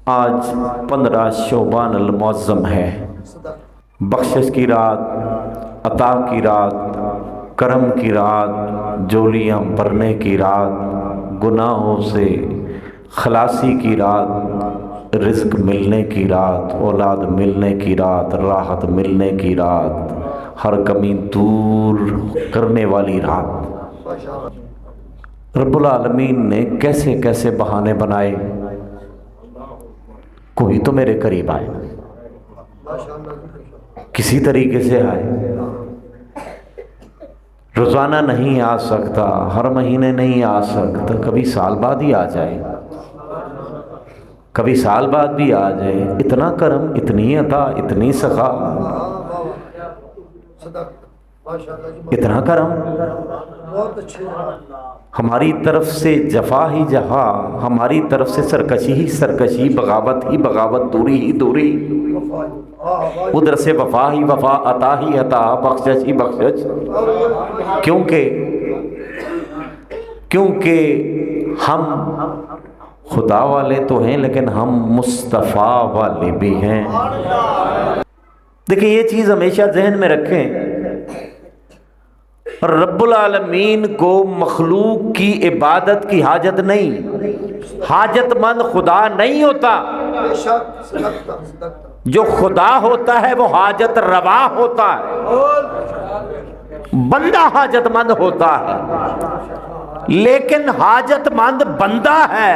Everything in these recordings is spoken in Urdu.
آج 15 شعبان المعظم ہے، بخشش کی رات، عطا کی رات، کرم کی رات، جولیاں بھرنے کی رات، گناہوں سے خلاصی کی رات، رزق ملنے کی رات، اولاد ملنے کی رات، راحت ملنے کی رات، ہر کمی دور کرنے والی رات۔ رب العالمین نے کیسے کیسے بہانے بنائے، کوئی تو میرے قریب آئے، کسی طریقے سے آئے۔ روزانہ نہیں آ سکتا، ہر مہینے نہیں آ سکتا، کبھی سال بعد ہی آ جائے، کبھی سال بعد بھی آ جائے۔ اتنا کرم، اتنی عطا، اتنی سخا، اتنا کرم، ہماری طرف سے جفا ہی جفا، ہماری طرف سے سرکشی ہی سرکشی، بغاوت ہی بغاوت، دوری ہی دوری، ادھر سے وفا ہی وفا، عطا ہی عطا، بخشش ہی بخشش۔ کیونکہ ہم خدا والے تو ہیں لیکن ہم مصطفیٰ والے بھی ہیں۔ دیکھیں یہ چیز ہمیشہ ذہن میں رکھیں، رب العالمین کو مخلوق کی عبادت کی حاجت نہیں، حاجت مند خدا نہیں ہوتا، جو خدا ہوتا ہے وہ حاجت روا ہوتا ہے، بندہ حاجت مند ہوتا ہے، لیکن حاجت مند بندہ ہے،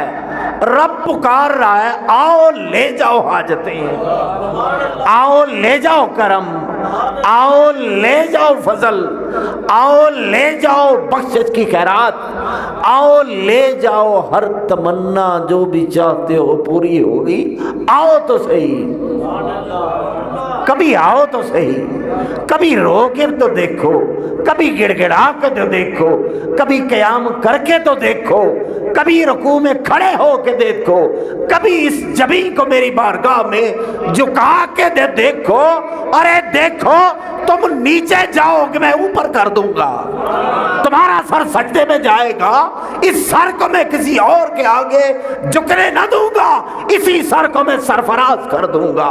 رب پکار رہا ہے آؤ لے جاؤ حاجتیں، آؤ لے جاؤ کرم، آؤ لے جاؤ فضل، آؤ لے جاؤ بخشش کی خیرات، آؤ لے جاؤ ہر تمنا جو بھی چاہتے ہو پوری ہوگی، آؤ تو صحیح، کبھی آؤ تو صحیح، کبھی رو کے تو دیکھو، کبھی گڑ گڑا کے تو دیکھو، کبھی قیام کر کے تو دیکھو، کبھی رکوع میں کھڑے ہو کے دیکھو، کبھی اس جبین کو میری بارگاہ میں جھکا کے دیکھو، ارے دیکھو تم نیچے جاؤ کہ میں اوپر کر دوں گا، تمہارا سر سجدے میں جائے گا، اس سر کو میں کسی اور کے آگے جھکنے نہ دوں گا، اسی سر کو میں سرفراز کر دوں گا،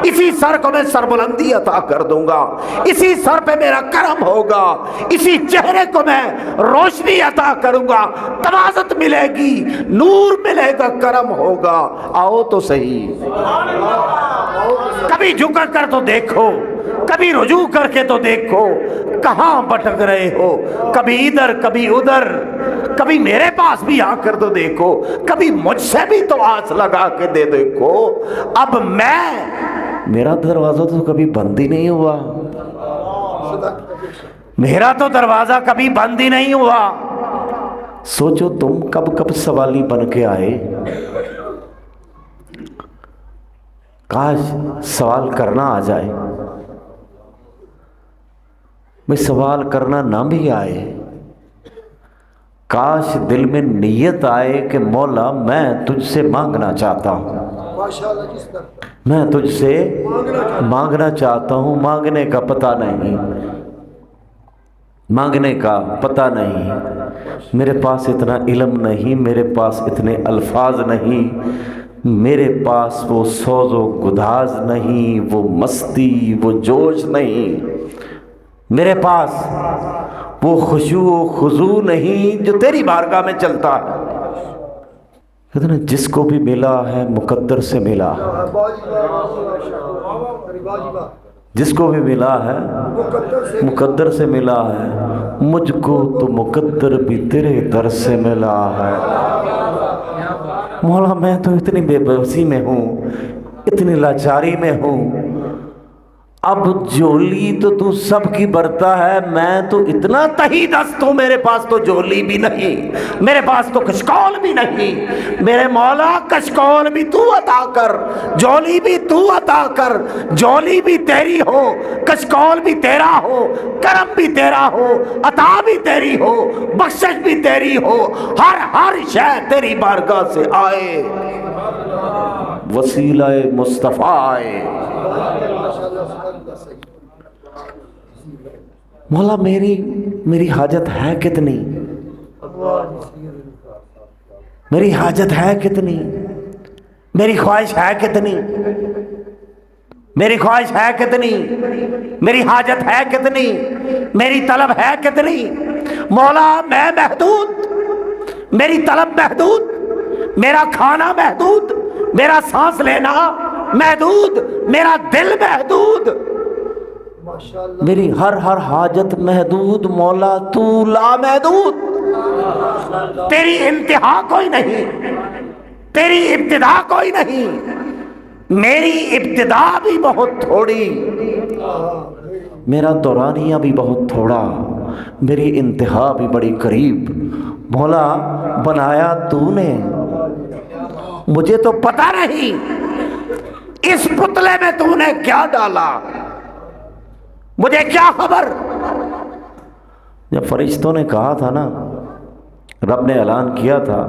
اسی سر کو میں سربلندی عطا کر دوں گا، اسی سر پہ میرا کرم ہوگا، اسی چہرے کو میں روشنی عطا کروں گا، تواضع ملے گی، نور ملے گا، کرم ہوگا، آؤ تو صحیح، کبھی جھک کر تو دیکھو، کبھی رجوع کر کے تو دیکھو، کہاں بھٹک رہے ہو، کبھی ادھر کبھی ادھر، کبھی میرے پاس بھی آ کر تو دیکھو، کبھی مجھ سے بھی تو آس لگا کے دے دیکھو۔ اب میرا دروازہ تو کبھی بند ہی نہیں ہوا، میرا تو دروازہ کبھی بند ہی نہیں ہوا۔ سوچو تم کب کب سوالی بن کے آئے، کاش سوال کرنا آ جائے، میں سوال کرنا نہ بھی آئے، کاش دل میں نیت آئے کہ مولا میں تجھ سے مانگنا چاہتا ہوں، میں تجھ سے مانگنا چاہتا ہوں، مانگنے کا پتہ نہیں، مانگنے کا پتہ نہیں، میرے پاس اتنا علم نہیں، میرے پاس اتنے الفاظ نہیں، میرے پاس وہ سوز و گداز نہیں، وہ مستی وہ جوش نہیں، میرے پاس وہ خشوع و خضوع نہیں جو تیری بارگاہ میں چلتا ہے۔ کہتے ہیں جس کو بھی ملا ہے مقدر سے ملا، جس کو بھی ملا ہے مقدر سے ملا ہے، مجھ کو تو مقدر بھی تیرے در سے ملا ہے۔ مولا میں تو اتنی بے بسی میں ہوں، اتنی لاچاری میں ہوں، اب جولی تو سب کی برتا ہے، میں تو اتنا تہی دست ہوں، میرے پاس تو جولی بھی نہیں، میرے پاس تو کشکول بھی نہیں، میرے مولا کشکول بھی تو عطا کر، جولی بھی تو عطا کر، جولی بھی تیری ہو، کشکول بھی تیرا ہو، کرم بھی تیرا ہو، عطا بھی تیری ہو، بخشش بھی تیری ہو، ہر شے تیری بارگاہ سے آئے، وسیلہ مصطفیٰ آئے۔ مولا میری حاجت ہے کتنی، میری حاجت ہے کتنی، میری خواہش ہے کتنی، میری خواہش ہے کتنی، میری حاجت ہے کتنی، میری طلب ہے کتنی؟ مولا میں محدود، میری طلب محدود، میرا کھانا محدود، میرا سانس لینا محدود، میرا دل محدود، میری ہر حاجت محدود، مولا تو لا محدود، تیری انتہا کوئی نہیں، تیری ابتدا کوئی نہیں، میری ابتدا بھی بہت تھوڑی، میرا دورانیہ بھی بہت تھوڑا، میری انتہا بھی بڑی قریب، مولا بنایا تو نے، مجھے تو پتہ نہیں اس پتلے میں تو نے کیا ڈالا، مجھے کیا خبر۔ جب فرشتوں نے کہا تھا نا، رب نے اعلان کیا تھا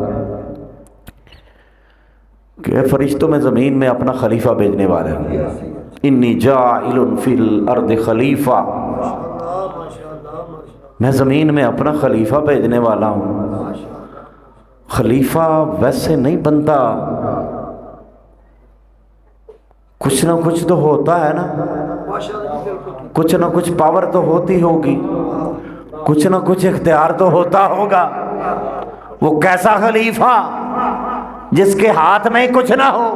کہ فرشتوں میں زمین میں اپنا خلیفہ بھیجنے والے ہیں، انی جاعل فی الارض خلیفہ، میں زمین میں اپنا خلیفہ بھیجنے والا ہوں۔ خلیفہ ویسے نہیں بنتا، کچھ نہ کچھ تو ہوتا ہے نا، کچھ نہ کچھ پاور تو ہوتی ہوگی، کچھ نہ کچھ اختیار تو ہوتا ہوگا۔ وہ کیسا خلیفہ جس کے ہاتھ میں کچھ نہ ہو،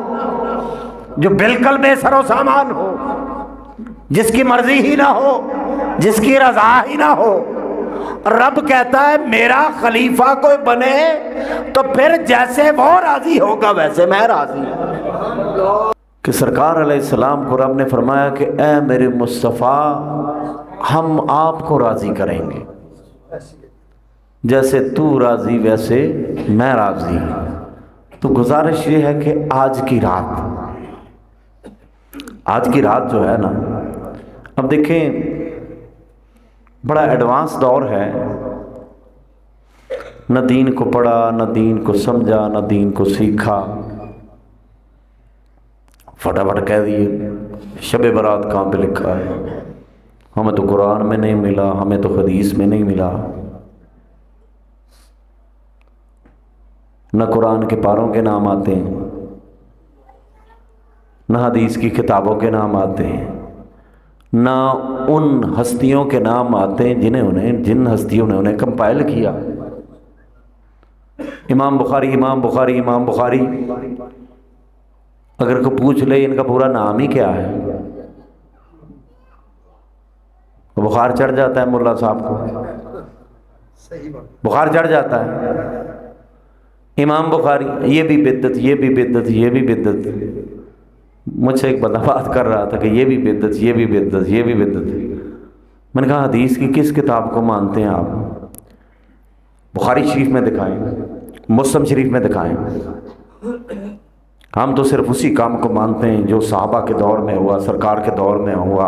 جو بالکل بے سر و سامان ہو، جس کی مرضی ہی نہ ہو، جس کی رضا ہی نہ ہو۔ رب کہتا ہے میرا خلیفہ کوئی بنے تو پھر جیسے وہ راضی ہوگا ویسے میں راضی ہوں۔ کہ سرکار علیہ السلام کو رب نے فرمایا کہ اے میرے مصطفیٰ، ہم آپ کو راضی کریں گے، جیسے تو راضی ویسے میں راضی۔ تو گزارش یہ ہے کہ آج کی رات جو ہے نا، اب دیکھیں بڑا ایڈوانس دور ہے، نہ دین کو پڑھا، نہ دین کو سمجھا، نہ دین کو سیکھا، فٹافٹ کہہ دیے شب برات کہاں پہ لکھا ہے، ہمیں تو قرآن میں نہیں ملا، ہمیں تو حدیث میں نہیں ملا، نہ قرآن کے پاروں کے نام آتے ہیں، نہ حدیث کی کتابوں کے نام آتے ہیں، نہ ان ہستیوں کے نام آتے ہیں جن ہستیوں نے انہیں کمپائل کیا۔ امام بخاری اگر کوئی پوچھ لے ان کا پورا نام ہی کیا ہے، بخار چڑھ جاتا ہے ملا صاحب کو، بخار چڑھ جاتا ہے۔ امام بخاری، یہ بھی بدعت، یہ بھی بدعت، یہ بھی بدعت۔ مجھ سے ایک بندہ بات کر رہا تھا کہ یہ بھی بدعت، یہ بھی بدعت، یہ بھی بدعت۔ میں نے کہا حدیث کی کس کتاب کو مانتے ہیں آپ؟ بخاری شریف میں دکھائیں، مسلم شریف میں دکھائیں۔ ہم تو صرف اسی کام کو مانتے ہیں جو صحابہ کے دور میں ہوا، سرکار کے دور میں ہوا،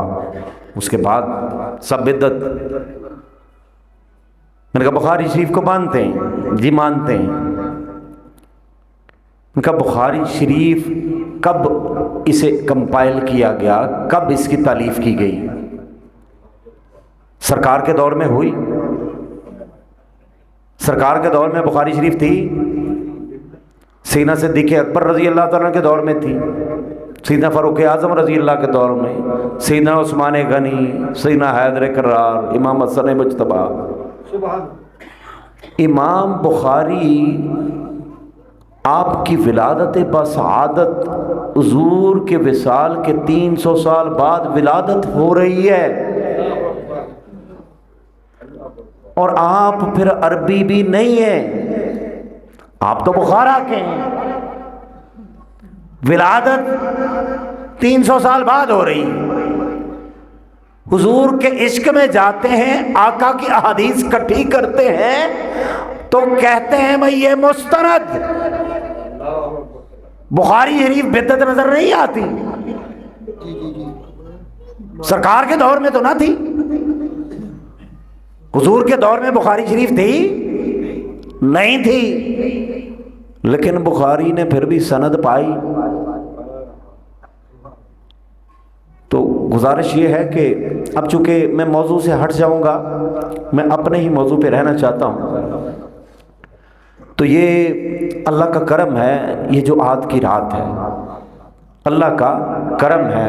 اس کے بعد سب بدعت۔ میں نے کہا بخاری شریف کو مانتے ہیں؟ جی مانتے ہیں۔ ان کا بخاری شریف کب اسے کمپائل کیا گیا، کب اس کی تالیف کی گئی؟ سرکار کے دور میں ہوئی؟ سرکار کے دور میں بخاری شریف تھی؟ سیدنا صدیق اکبر رضی اللہ تعالیٰ کے دور میں تھی، سیدنا فاروق اعظم رضی اللہ کے دور میں، سیدنا عثمان غنی، سیدنا حیدر کرار، امام حسن مجتبی۔ امام بخاری آپ کی ولادت بسعادت حضور کے وصال کے 300 سال بعد ولادت ہو رہی ہے، اور آپ پھر عربی بھی نہیں ہیں، آپ تو بخارا کے ہیں، ولادت 300 سال بعد ہو رہی، حضور کے عشق میں جاتے ہیں، آقا کی احادیث اکٹھی کرتے ہیں تو کہتے ہیں بھئی یہ مستند۔ بخاری شریف بدعت نظر نہیں آتی؟ سرکار کے دور میں تو نہ تھی، حضور کے دور میں بخاری شریف تھی نہیں تھی، لیکن بخاری نے پھر بھی سند پائی۔ تو گزارش یہ ہے کہ اب چونکہ میں موضوع سے ہٹ جاؤں گا، میں اپنے ہی موضوع پہ رہنا چاہتا ہوں۔ تو یہ اللہ کا کرم ہے، یہ جو آج کی رات ہے، اللہ کا کرم ہے،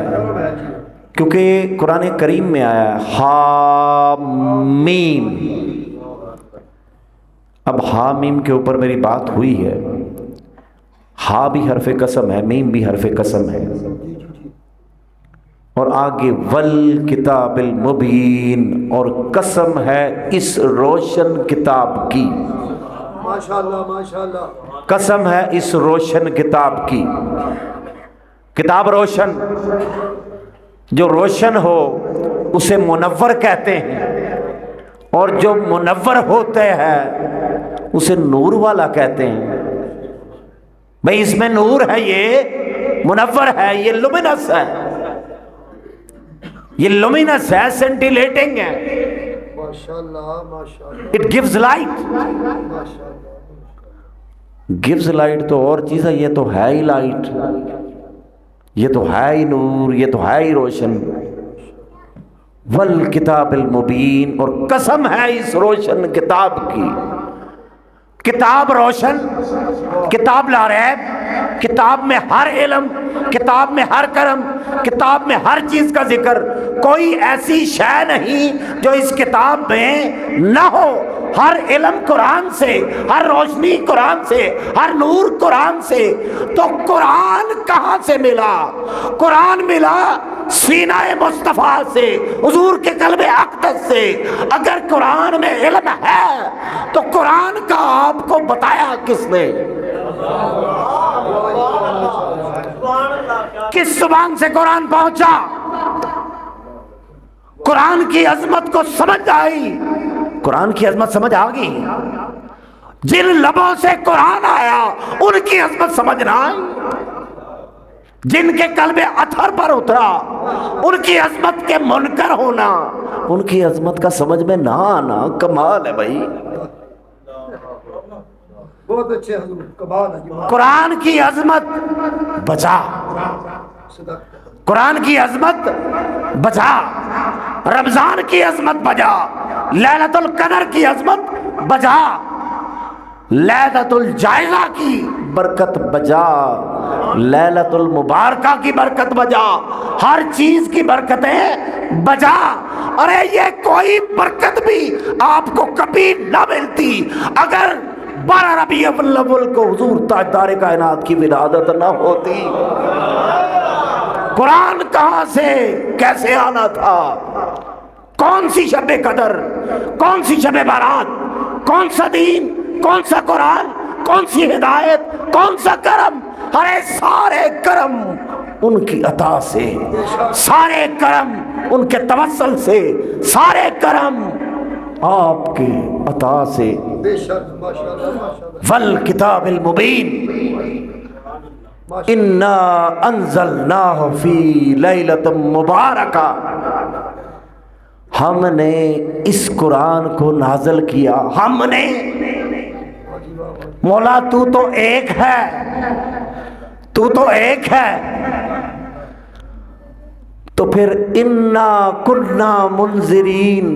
کیونکہ یہ قرآن کریم میں آیا ہے حامیم۔ اب حامیم کے اوپر میری بات ہوئی ہے، ہا بھی حرف قسم ہے، میم بھی حرف قسم ہے، اور آگے والکتاب المبین، اور قسم ہے اس روشن کتاب کی، ماشاءاللہ ماشاءاللہ، قسم ہے اس روشن کتاب کی۔ کتاب روشن، جو روشن ہو اسے منور کہتے ہیں، اور جو منور ہوتے ہیں اسے نور والا کہتے ہیں۔ بھئی اس میں نور ہے، یہ منور ہے، یہ لومینس ہے، یہ لومینس ہے، سینٹیلیٹنگ ہے، ماشاءاللہ ماشاءاللہ، اٹ گیوز لائٹ۔ ماشاءاللہ، گیوز لائٹ تو اور چیز ہے، یہ تو ہے ہی لائٹ، یہ تو ہے ہی نور، یہ تو ہے ہی روشن۔ والکتاب المبین، اور قسم ہے اس روشن کتاب کی۔ کتاب روشن، کتاب لا ریب، کتاب میں ہر علم، کتاب میں ہر کرم، کتاب میں ہر چیز کا ذکر، کوئی ایسی شے نہیں جو اس کتاب میں نہ ہو۔ ہر علم قرآن سے، ہر روشنی قرآن سے، ہر نور قرآن سے۔ تو قرآن کہاں سے ملا؟ قرآن ملا سینہ مصطفیٰ سے، حضور کے قلب اقدس سے۔ اگر قرآن میں علم ہے تو قرآن کا آپ کو بتایا کس نے؟ کس زبان سے قرآن پہنچا؟ قرآن کی عظمت کو سمجھ آئی، قرآن کی عظمت سمجھ آ گئی۔ جن لبوں سے قرآن آیا ان کی عظمت سمجھ نہ آئی، جن کے قلب اطہر پر اترا ان کی عظمت کے منکر ہونا، ان کی عظمت کا سمجھ میں نہ آنا کمال ہے بھائی۔ بہت اچھے حضور، کمال ہے جی۔ قرآن کی عظمت بچا، قرآن کی عظمت بچا، رمضان کی عظمت بجا، لیلۃ القدر کی عظمت بجا، لیلۃ الجائزہ کی برکت بجا، لیلۃ المبارکہ کی برکت بجا، ہر چیز کی برکتیں بجا۔ ارے یہ کوئی برکت بھی آپ کو کبھی نہ ملتی اگر 12 ربیع الاول کو حضور تاجدار کائنات کی ولادت نہ ہوتی۔ قرآن کہاں سے کیسے آنا تھا؟ کون سی شب قدر، کون سی شب بارات، کون سا دین، کون سا قرآن، کون سی ہدایت، کون سا کرم؟ ارے سارے کرم ان کی عطا سے، سارے کرم ان کے توسل سے، سارے کرم آپ کی عطا سے۔ بے شک، ماشاءاللہ ماشاءاللہ، والکتاب المبین، انا انزلناہ فی لیلۃ مبارکہ، ہم نے اس قرآن کو نازل کیا، ہم نے۔ مولا تو تو ایک ہے، تو تو ایک ہے، تو پھر انا کنا منذرین،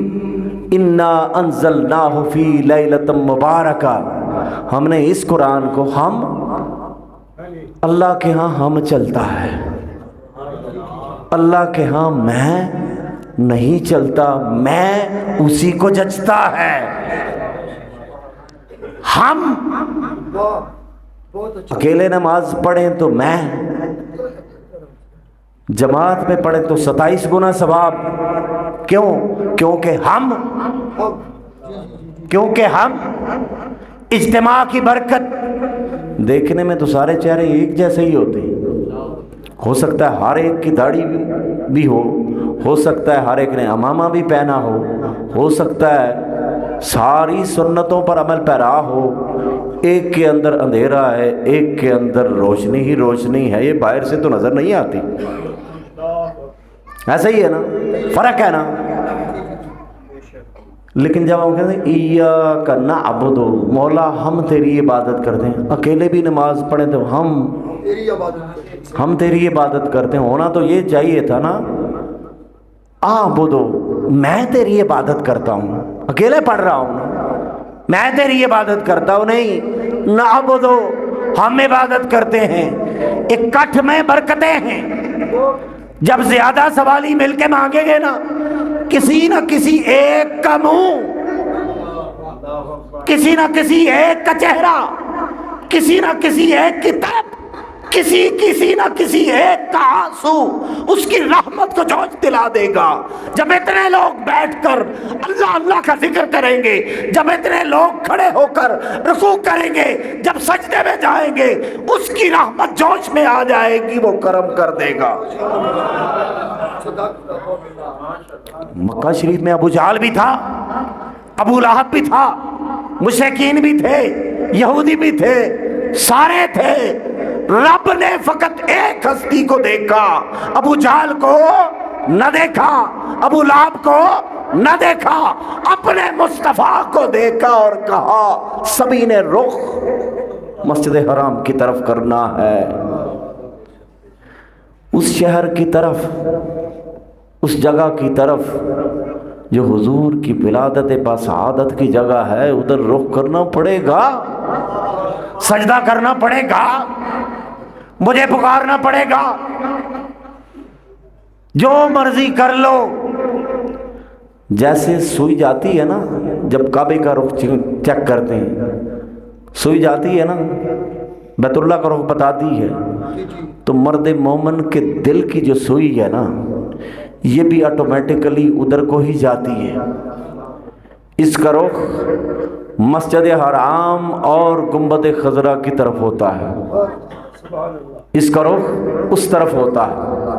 انا انزلناہ فی لیلۃ مبارکہ، ہم نے اس قرآن کو، ہم اللہ کے ہاں ہم چلتا ہے، اللہ کے ہاں میں نہیں چلتا، میں اسی کو جچتا ہے۔ ہم بہت اچھا، اکیلے نماز پڑھیں تو میں، جماعت میں پڑھیں تو 27 گنا ثواب۔ کیوں؟ کیونکہ ہم، کیونکہ ہم اجتماع کی برکت۔ دیکھنے میں تو سارے چہرے ایک جیسے ہی ہوتے ہیں، ہو سکتا ہے ہر ایک کی داڑھی بھی ہو سکتا ہے ہر ایک نے عمامہ بھی پہنا ہو سکتا ہے ساری سنتوں پر عمل پیرا ہو، ایک کے اندر اندھیرا ہے، ایک کے اندر روشنی ہی روشنی ہے، یہ باہر سے تو نظر نہیں آتی۔ ایسا ہی ہے نا، فرق ہے نا۔ لیکن جب ہم کہتے ہیں ایاک نعبد، مولا ہم تیری عبادت کرتے ہیں، اکیلے بھی نماز پڑھیں تو ہم تیری عبادت کرتے ہیں، ہونا تو یہ چاہیے تھا نا، اعبدو، میں تیری عبادت کرتا ہوں، اکیلے پڑھ رہا ہوں نا، میں تیری عبادت کرتا ہوں، نہیں نعبدو، ہم عبادت کرتے ہیں۔ اکٹھ میں برکتیں ہیں. جب زیادہ سوالی مل کے مانگیں گے نا، کسی نہ کسی ایک کا منہ، کسی نہ کسی ایک کا چہرہ، کسی نہ کسی ایک کی طرف، کسی نہ کسی ایک کا آنسو اس کی رحمت کو جوش دلا دے گا. جب اتنے لوگ بیٹھ کر اللہ اللہ کا ذکر کریں گے، جب اتنے لوگ کھڑے ہو کر رکوع کریں گے، جب سجدے میں جائیں گے، اس کی رحمت جوش میں آ جائے گی، وہ کرم کر دے گا. مکہ شریف میں ابو جہل بھی تھا، ابو لہب بھی تھا، مشرکین بھی تھے، یہودی بھی تھے، سارے تھے. رب نے فقط ایک ہستی کو دیکھا، ابو جہل کو نہ دیکھا، ابو لہب کو نہ دیکھا، اپنے مصطفیٰ کو دیکھا اور کہا سبھی نے رخ مسجد حرام کی طرف کرنا ہے، اس شہر کی طرف، اس جگہ کی طرف جو حضور کی ولادت بسعادت کی جگہ ہے، ادھر رخ کرنا پڑے گا، سجدہ کرنا پڑے گا، مجھے پکارنا پڑے گا. جو مرضی کر لو. جیسے سوئی جاتی ہے نا، جب کعبے کا رخ چیک کرتے ہیں، سوئی جاتی ہے نا، بیت اللہ کا رخ بتاتی ہے، تو مرد مومن کے دل کی جو سوئی ہے نا، یہ بھی آٹومیٹکلی ادھر کو ہی جاتی ہے. اس کا رخ مسجد حرام اور گنبد خضرا کی طرف ہوتا ہے، اس کا رخ اس طرف ہوتا ہے.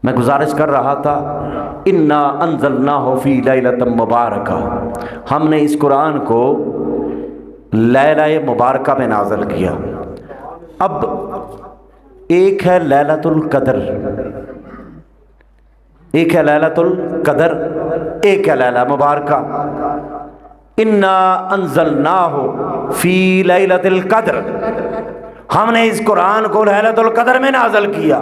میں گزارش کر رہا تھا، انا انزلناہ فی لیلۃ مبارکہ، ہم نے اس قرآن کو لیلہ مبارکہ میں نازل کیا. اب ایک ہے لیلۃ القدر، ایک ہے لیلۃ القدر، ایک ہے لیلہ مبارکہ. انا انزلناہ فی لیلۃ القدر، ہم نے اس قرآن کو لیلۃ القدر میں نازل کیا.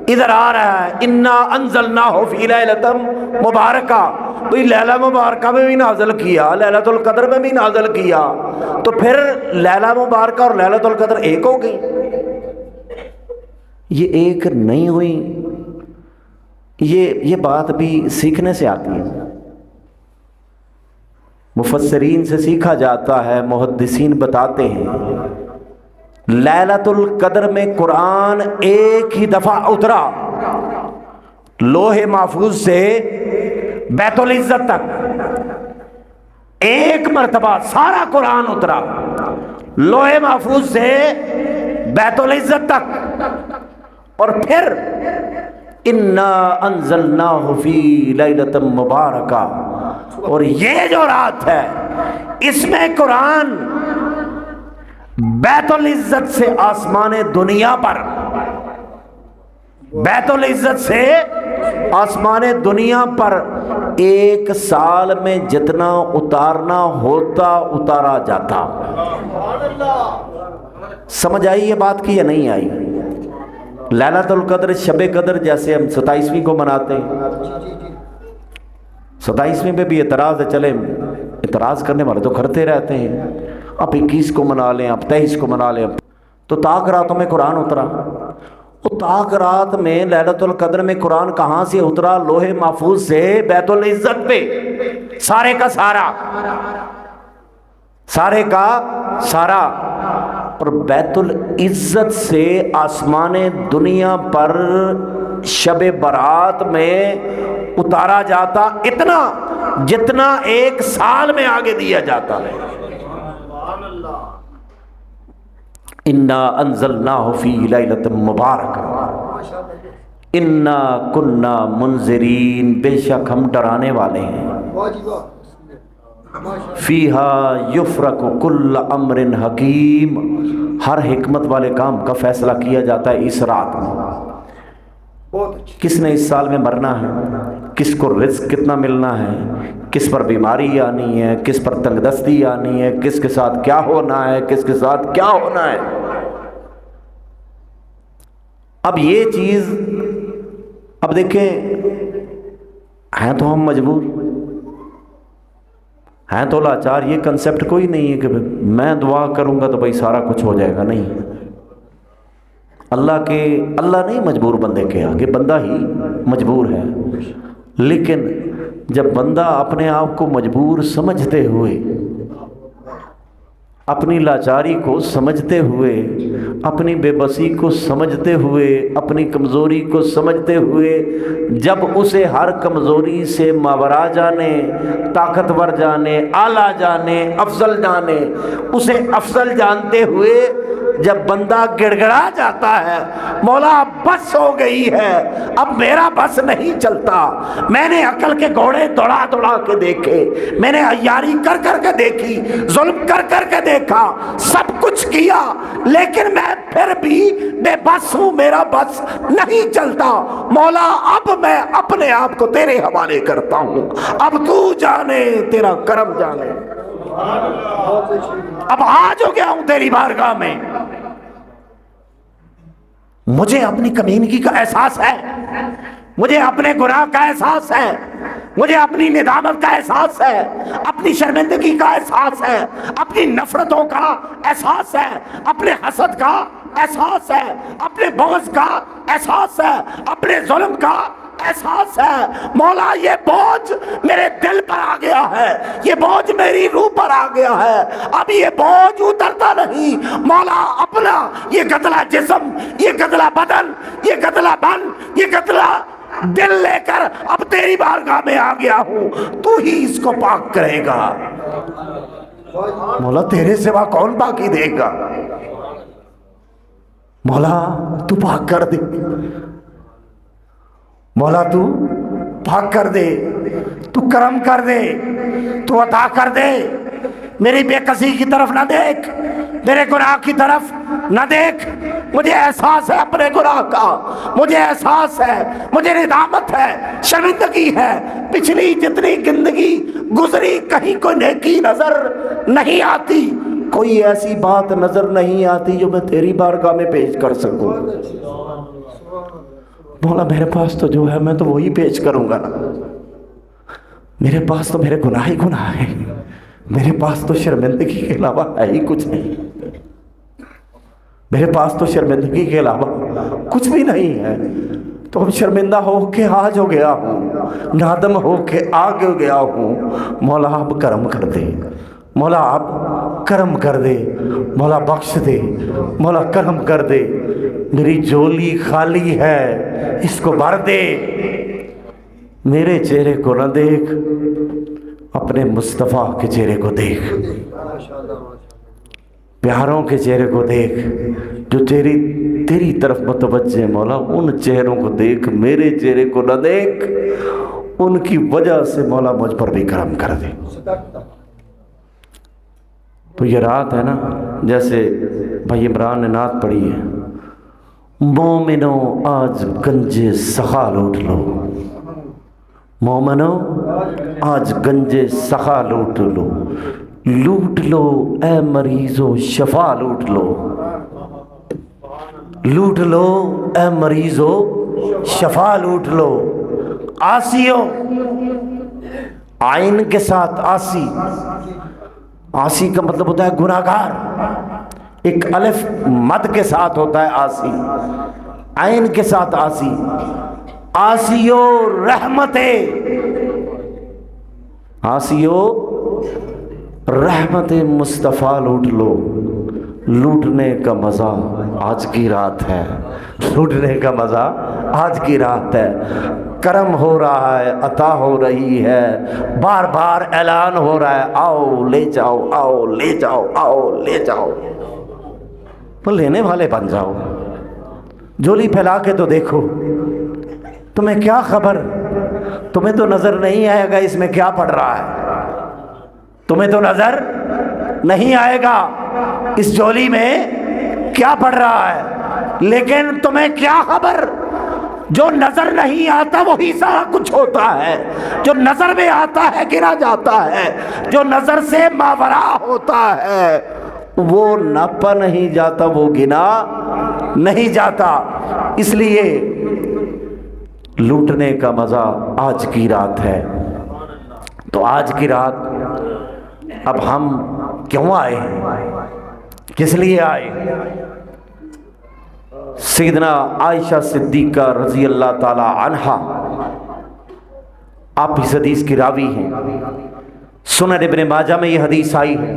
ادھر آ رہا ہے انا انزلناہ فی لیلۃ مبارکہ، بھئی لیلہ مبارکہ میں بھی نازل کیا، لیلۃ القدر میں بھی نازل کیا، تو پھر لیلہ مبارکہ اور لیلۃ القدر ایک ہو گئی؟ یہ ایک نہیں ہوئی. یہ بات بھی سیکھنے سے آتی ہے، مفسرین سے سیکھا جاتا ہے. محدثین بتاتے ہیں لیلۃ القدر میں قرآن ایک ہی دفعہ اترا، لوح محفوظ سے بیت العزت تک ایک مرتبہ سارا قرآن اترا، لوح محفوظ سے بیت العزت تک. اور پھر انا انزلناہ فی لیلۃ مبارکہ، اور یہ جو رات ہے اس میں قرآن بیت العزت سے آسمان دنیا پر، بیت العزت سے آسمان دنیا پر ایک سال میں جتنا اتارنا ہوتا اتارا جاتا. سمجھ آئی یہ بات کی یا نہیں آئی؟ لیلۃ القدر، شب قدر جیسے ہم 27ویں کو مناتے ہیں، 27ویں پہ بھی اعتراض ہے، چلے اعتراض کرنے والے تو کرتے رہتے ہیں، اب 21 کو منا لیں، اب 23 کو منا لیں. تو طاق راتوں میں قرآن اترا، وہ طاق رات میں لیلۃ القدر میں قرآن کہاں سے اترا؟ لوح محفوظ سے بیت العزت پہ، سارے کا سارا، سارے کا سارا. اور بیت العزت سے آسمان دنیا پر شب برات میں اتارا جاتا اتنا جتنا ایک سال میں آگے دیا جاتا ہے. انا انزلناہ فی لیلۃ مبارکہ انا کنا منذرین، بے شک ہم ڈرانے والے ہیں. فیہا یفرق کل امر حکیم، ہر حکمت والے کام کا فیصلہ کیا جاتا ہے اس رات میں. کس نے اس سال میں مرنا ہے، کس کو رزق کتنا ملنا ہے، کس پر بیماری آنی ہے، کس پر تنگ دستی آنی ہے، کس کے ساتھ کیا ہونا ہے، کس کے ساتھ کیا ہونا ہے. اب یہ چیز، اب دیکھیں ہیں تو ہم مجبور ہیں، تو لاچار. یہ کنسپٹ کوئی نہیں ہے کہ میں دعا کروں گا تو بھائی سارا کچھ ہو جائے گا، نہیں. اللہ نہیں مجبور بندے کے آگے، بندہ ہی مجبور ہے، لیکن جب بندہ اپنے آپ کو مجبور سمجھتے ہوئے، اپنی لاچاری کو سمجھتے ہوئے، اپنی بے بسی کو سمجھتے ہوئے، اپنی کمزوری کو سمجھتے ہوئے، جب اسے ہر کمزوری سے ماورا جانے، طاقتور جانے، اعلیٰ جانے، افضل جانے، اسے افضل جانتے ہوئے جب بندہ گڑ گڑا جاتا ہے، مولا اب بس ہو گئی ہے، اب میرا بس نہیں چلتا، میں نے عقل کے گھوڑے دوڑا دوڑا کے دیکھے، میں نے عیاری کر کر کے دیکھی، ظلم کر کر کے دیکھا، سب کچھ کیا، لیکن میں پھر بھی بے بس ہوں، میرا بس نہیں چلتا، مولا اب میں اپنے آپ کو تیرے حوالے کرتا ہوں، اب تو جانے، تیرا کرم جانے، اب آج ہو گیا ہوں تیری بارگاہ میں، مجھے اپنی کمینگی کا احساس ہے، مجھے اپنے گناہ کا احساس ہے، مجھے اپنی ندامت کا احساس ہے، اپنی شرمندگی کا احساس ہے، اپنی نفرتوں کا احساس ہے، اپنے حسد کا احساس ہے، اپنے بغض کا احساس ہے، اپنے ظلم کا احساس ہے، مولا یہ بوجھ میرے دل پر آ گیا ہے، یہ بوجھ میری روح پر آ گیا ہے، اب یہ بوجھ اترتا نہیں، مولا اپنا یہ گدلا جسم، یہ گدلا بدن، یہ گدلا من، یہ گدلا دل لے کر اب تیری بارگاہ میں آ گیا ہوں، تو ہی اس کو پاک کرے گا، مولا تیرے سوا کون باقی دے گا، مولا تو پاک کر دے، مولا تو پاک کر دے، تو کرم کر دے، تو عطا کر دے، میری بے کسی کی طرف نہ دیکھ، میرے گناہ کی طرف نہ دیکھ، مجھے احساس ہے اپنے گناہ کا، مجھے احساس ہے، مجھے ندامت ہے، شرمندگی ہے، پچھلی جتنی زندگی گزری کہیں کوئی نیکی نظر نہیں آتی، کوئی ایسی بات نظر نہیں آتی جو میں تیری بارگاہ میں پیش کر سکوں، مولا میرے پاس تو جو ہے میں تو وہی پیش کروں گا نا، میرے پاس تو میرے گناہ ہی گناہ ہے، میرے پاس تو شرمندگی کے علاوہ ہے ہی کچھ نہیں، میرے پاس تو شرمندگی کے علاوہ کچھ بھی نہیں ہے، تو اب شرمندہ ہو کے آج ہو گیا ہوں، نادم ہو کے آگے ہو گیا ہوں، مولا اب کرم کر دے، مولا اب کرم کر دے، مولا بخش دے، مولا کرم کر دے، میری جھولی خالی ہے اس کو بھر دے، میرے چہرے کو نہ دیکھ، اپنے مصطفیٰ کے چہرے کو دیکھ، پیاروں کے چہرے کو دیکھ جو تیری طرف متوجہ، مولا ان چہروں کو دیکھ، میرے چہرے کو نہ دیکھ، ان کی وجہ سے مولا مجھ پر بھی کرم کر دے۔ تو یہ رات ہے نا، جیسے بھائی عمران نے نعت پڑھی ہے، مومنو آج گنجے سخا لوٹ لو، مومنو آج گنجے سخا لوٹ لو، لوٹ لو اے مریضو شفا لوٹ لو، لوٹ لو اے مریضو شفا لوٹ لو، آسیو آئین کے ساتھ آسی، آسی کا مطلب ہوتا ہے گناہگار، ایک الف مد کے ساتھ ہوتا ہے آسی، عین کے ساتھ آسی، آسیو رحمتے، آسیو رحمت مصطفیٰ لوٹ لو، لوٹنے کا مزہ آج کی رات ہے، لوٹنے کا مزہ آج کی رات ہے، کرم ہو رہا ہے، عطا ہو رہی ہے، بار بار اعلان ہو رہا ہے، آؤ لے جاؤ، آؤ لے جاؤ، آؤ لے جاؤ، تو لینے والے بن جاؤ، جھولی پھیلا کے تو دیکھو، تمہیں کیا خبر، تمہیں تو نظر نہیں آئے گا اس میں کیا پڑ رہا ہے، تمہیں تو نظر نہیں آئے گا اس جھولی میں کیا پڑ رہا ہے، لیکن تمہیں کیا خبر، جو نظر نہیں آتا وہی سارا کچھ ہوتا ہے، جو نظر میں آتا ہے گرا جاتا ہے، جو نظر سے ماورا ہوتا ہے وہ ناپا نہیں جاتا، وہ گنا نہیں جاتا، اس لیے لوٹنے کا مزہ آج کی رات ہے۔ تو آج کی رات اب ہم کیوں آئے، کس لیے آئے، سیدنا عائشہ صدیقہ رضی اللہ تعالی عنہا آپ اس حدیث کی راوی ہیں. سنن ابن ماجہ میں یہ حدیث آئی ہے.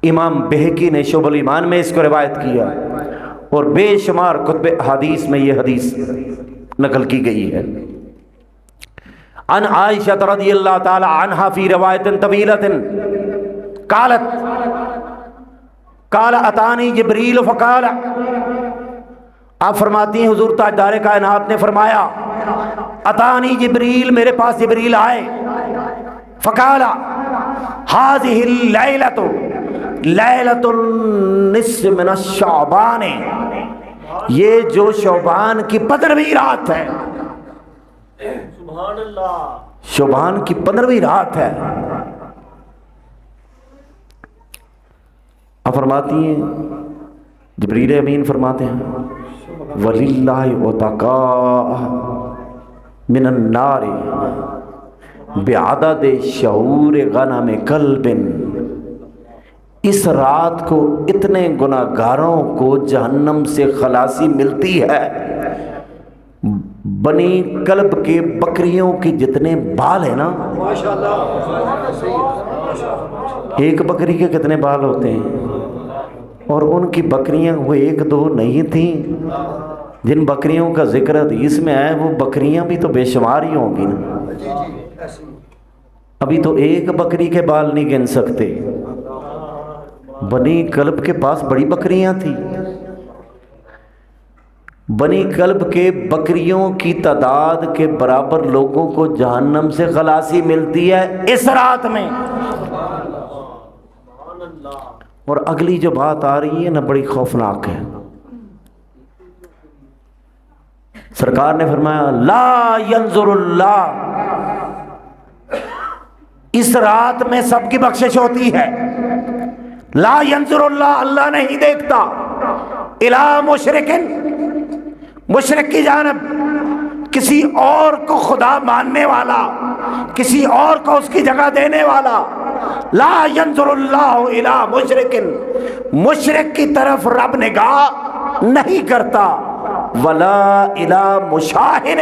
امام بہقی نے شعب الایمان میں اس کو روایت کیا اور بے شمار کتب حدیث میں یہ حدیث نقل کی گئی ہے. عن عائشہ رضی اللہ تعالی عنہا فی روایت طویلۃ قالت قال اتانی جبریل فقال، آپ فرماتی ہیں حضور تاجدار کائنات نے فرمایا اتانی جبریل، میرے پاس جبریل آئے، فقال هذه الليلة لیلۃ النصف من الشعبان، یہ جو شعبان کی 15ویں رات ہے، سبحان اللہ، شعبان کی 15ویں رات ہے. آپ فرماتی ہیں جبریل امین فرماتے ہیں وَلِلَّهِ عُتَقَاءَ مِنَ النَّارِ بِعَدَدِ شَعُورِ غَنَمِ قَلْبٍ، اس رات کو اتنے گناہگاروں کو جہنم سے خلاصی ملتی ہے بنی کلب کے بکریوں کے جتنے بال ہیں نا. ایک بکری کے کتنے بال ہوتے ہیں، اور ان کی بکریاں وہ 1-2 نہیں تھیں. جن بکریوں کا ذکر حدیث میں ہے وہ بکریاں بھی تو بے شمار ہی ہوں گی نا. ابھی تو ایک بکری کے بال نہیں گن سکتے. بنی کلب کے پاس بڑی بکریاں تھیں. بنی کلب کے بکریوں کی تعداد کے برابر لوگوں کو جہنم سے خلاصی ملتی ہے اس رات میں. اور اگلی جو بات آ رہی ہے نا بڑی خوفناک ہے. سرکار نے فرمایا لا ینظر اللہ، اس رات میں سب کی بخشش ہوتی ہے. لا ینظر اللہ، اللہ نہیں دیکھتا الی مشرکن، مشرک کی جانب، کسی اور کو خدا ماننے والا، کسی اور کو اس کی جگہ دینے والا. لا ینظر اللہ الی مشرکن، مشرک کی طرف رب نگاہ نہیں کرتا. ولا الی مشاہن،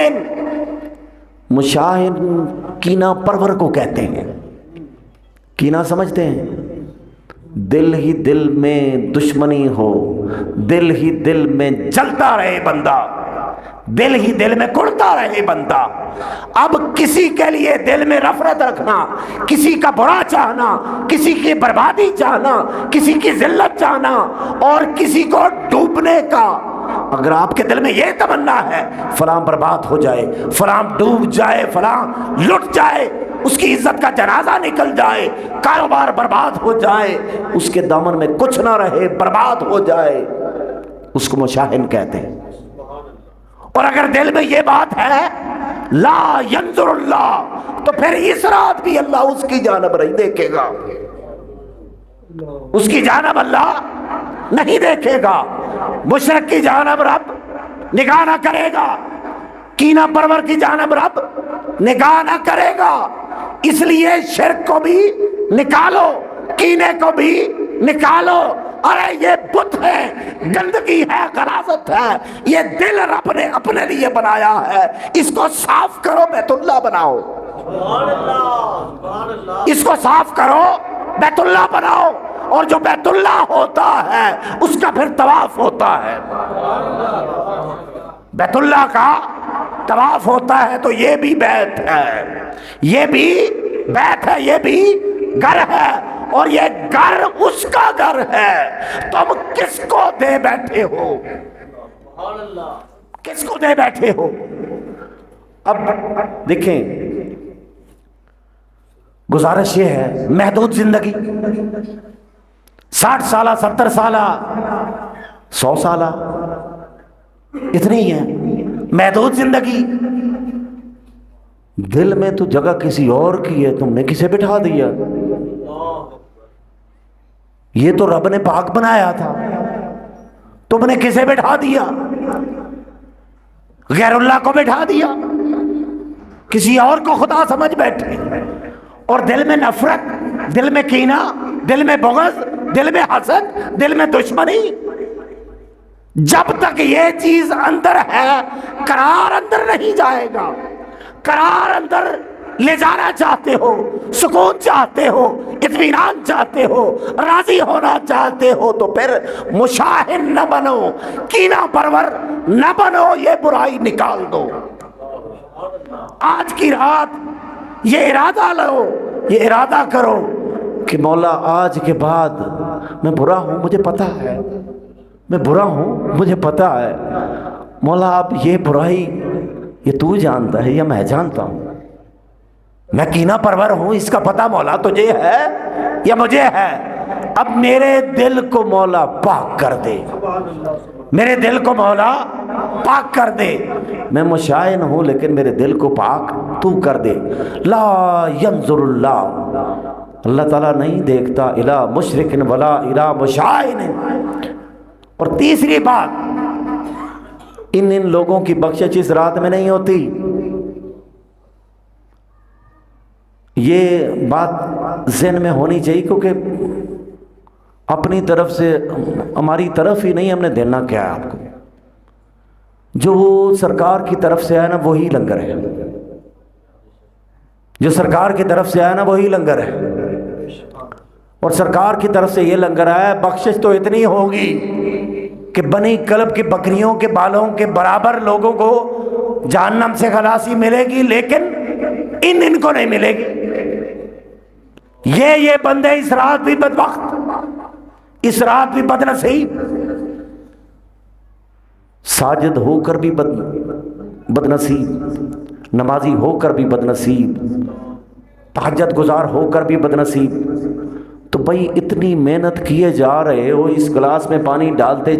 مشاہن کینہ پرور کو کہتے ہیں. کینہ سمجھتے ہیں؟ دل ہی دل میں دشمنی ہو، دل ہی دل میں جلتا رہے بندہ، دل ہی دل میں کڑتا رہے بندہ. اب کسی کے لیے دل میں نفرت رکھنا، کسی کا برا چاہنا، کسی کی بربادی چاہنا، کسی کی ذلت چاہنا اور کسی کو ڈوبنے کا، اگر آپ کے دل میں یہ تمنا ہے فلاں برباد ہو جائے، فلاں ڈوب جائے، فلاں لٹ جائے، اس کی عزت کا جنازہ نکل جائے، کاروبار برباد ہو جائے، اس کے دامن میں کچھ نہ رہے، برباد ہو جائے، اس کو مشاہن کہتے ہیں. اور اگر دل میں یہ بات ہے لا ینظر اللہ، تو پھر اس رات بھی اللہ اس کی جانب نہیں دیکھے گا، اس کی جانب اللہ نہیں دیکھے گا. مشرک کی جانب رب نگاہ نہ کرے گا، کینہ پرور کی جانب رب نگاہ نہ کرے گا. اس لیے شرک کو بھی نکالو، کینے کو بھی نکالو. ارے یہ بت ہے، گندگی ہے، غلاظت ہے، یہ دل رب نے اپنے لیے بنایا ہے، اس کو صاف کرو، بیت اللہ بناؤ. اس کو صاف کرو، بیت اللہ بناؤ. اور جو بیت اللہ ہوتا ہے اس کا پھر طواف ہوتا ہے. بیت اللہ کا طواف ہوتا ہے تو یہ بھی بیت ہے، یہ بھی بیت ہے، یہ بھی گھر ہے، اور یہ گھر اس کا گھر ہے. تم کس کو دے بیٹھے ہو؟ کس کو دے بیٹھے ہو؟ اب دیکھیں، گزارش یہ ہے، محدود زندگی، 60 سالہ، 70 سالہ، 100 سالہ، اتنی ہی ہے. محدود زندگی. دل میں تو جگہ کسی اور کی ہے، تم نے کسے بٹھا دیا؟ یہ تو رب نے پاک بنایا تھا، تم نے کسے بٹھا دیا؟ غیر اللہ کو بٹھا دیا، کسی اور کو خدا سمجھ بیٹھے. اور دل میں نفرت، دل میں کینہ، دل میں بغض، دل میں حسد، دل میں دشمنی. جب تک یہ چیز اندر ہے قرار اندر نہیں جائے گا. قرار اندر لے جانا چاہتے ہو, سکون چاہتے ہو, اطمینان چاہتے ہو, راضی ہونا چاہتے ہو, تو پھر مشاہن نہ بنو, کینہ پرور نہ بنو, یہ برائی نکال دو. آج کی رات یہ ارادہ لو, یہ ارادہ کرو کہ مولا آج کے بعد میں برا ہوں, مجھے پتا ہے میں برا ہوں, مجھے پتا ہے مولا, اب یہ برائی یہ تو جانتا ہے یا میں جانتا ہوں, میں کینہ پرور ہوں, اس کا پتہ مولا تجھے ہے یا مجھے ہے. اب میرے دل کو مولا پاک کر دے, میرے دل کو مولا پاک کر دے. میں مشائن ہوں لیکن میرے دل کو پاک تو کر دے. لا ینظر اللہ تعالیٰ نہیں دیکھتا الی مشرک ولا الی مشائن. اور تیسری بات, ان لوگوں کی بخشش اس رات میں نہیں ہوتی. یہ بات ذہن میں ہونی چاہیے, کیونکہ اپنی طرف سے ہماری طرف ہی نہیں, ہم نے دینا کیا ہے آپ کو. جو سرکار کی طرف سے آیا نا وہی لنگر ہے, جو سرکار کی طرف سے آیا نا وہی لنگر ہے. اور سرکار کی طرف سے یہ لنگر آیا ہے, بخشش تو اتنی ہوگی کہ بنی کلب کی بکریوں کے بالوں کے برابر لوگوں کو جہنم سے خلاصی ملے گی, لیکن ان کو نہیں ملے گی. یہ بندے اس رات بھی بدبخت, اس رات بھی بدنصیب, ساجد ہو کر بھی بدنصیب, نمازی ہو کر بھی بدنصیب, تہجد گزار ہو کر بھی بدنصیب. تو بھائی اتنی محنت کیے جا رہے ہو, اس گلاس میں پانی ڈالتے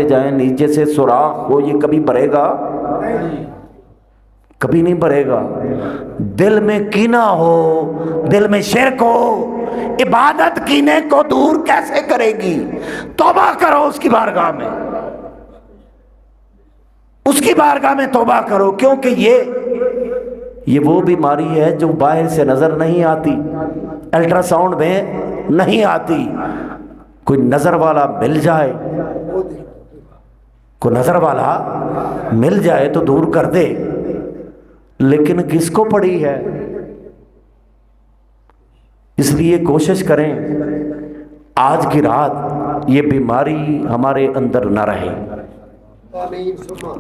جائیں, نیچے سے سوراخ ہو, یہ کبھی بھرے گا؟ کبھی نہیں بھرے گا. دل میں کینہ ہو, دل میں شرک ہو, عبادت کینے کو دور کیسے کرے گی؟ توبہ کرو اس کی بارگاہ میں, اس کی بارگاہ میں توبہ کرو. کیونکہ یہ وہ بیماری ہے جو باہر سے نظر نہیں آتی, الٹرا ساؤنڈ میں نہیں آتی. کوئی نظر والا مل جائے, کوئی نظر والا مل جائے تو دور کر دے, لیکن کس کو پڑی ہے؟ اس لیے کوشش کریں آج کی رات یہ بیماری ہمارے اندر نہ رہے,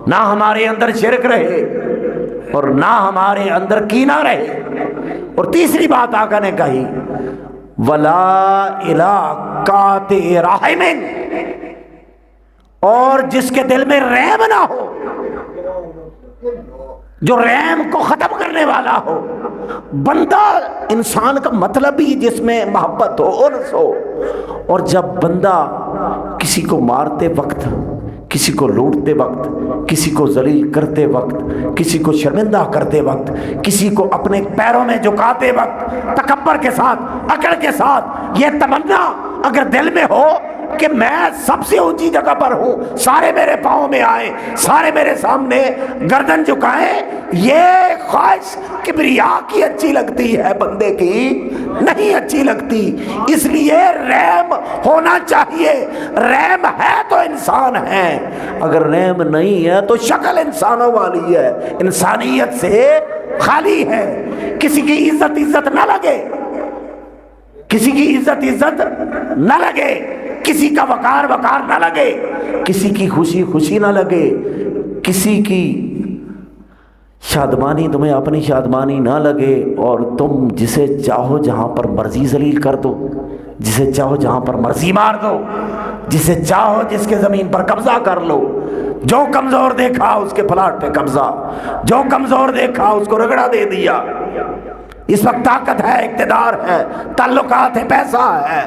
نہ ہمارے اندر شرک رہے اور نہ ہمارے اندر کینہ رہے. اور تیسری بات آقا نے کہی, ولا الی قاطع رحم, اور جس کے دل میں رحم نہ ہو, جو رحم کو ختم کرنے والا ہو. بندہ انسان کا مطلب ہی جس میں محبت ہو, انس ہو. اور جب بندہ کسی کو مارتے وقت, کسی کو لوٹتے وقت, کسی کو ذلیل کرتے وقت, کسی کو شرمندہ کرتے وقت, کسی کو اپنے پیروں میں جھکاتے وقت تکبر کے ساتھ, اکڑ کے ساتھ یہ تمنا اگر دل میں ہو کہ میں سب سے اونچی جگہ پر ہوں, سارے میرے پاؤں میں آئیں, سارے میرے سامنے گردن جھکائیں, یہ خواہش کبریا کی اچھی لگتی ہے, بندے کی نہیں اچھی لگتی. اس لیے رحم ہونا چاہیے. رحم ہے تو انسان ہے, اگر رحم نہیں ہے تو شکل انسانوں والی ہے, انسانیت سے خالی ہے. کسی کی عزت نہ لگے, کسی کی عزت نہ لگے, کسی کا وقار نہ لگے, کسی کی خوشی نہ لگے, کسی کی شادمانی تمہیں اپنی شادمانی نہ لگے, اور تم جسے چاہو جہاں پر مرضی ذلیل کر دو, جسے چاہو جہاں پر مرضی مار دو, جسے چاہو جس کے زمین پر قبضہ کر لو. جو کمزور دیکھا اس کے پلاٹ پہ قبضہ, جو کمزور دیکھا اس کو رگڑا دے دیا. اس وقت طاقت ہے, اقتدار ہے, تعلقات ہے, پیسہ ہے.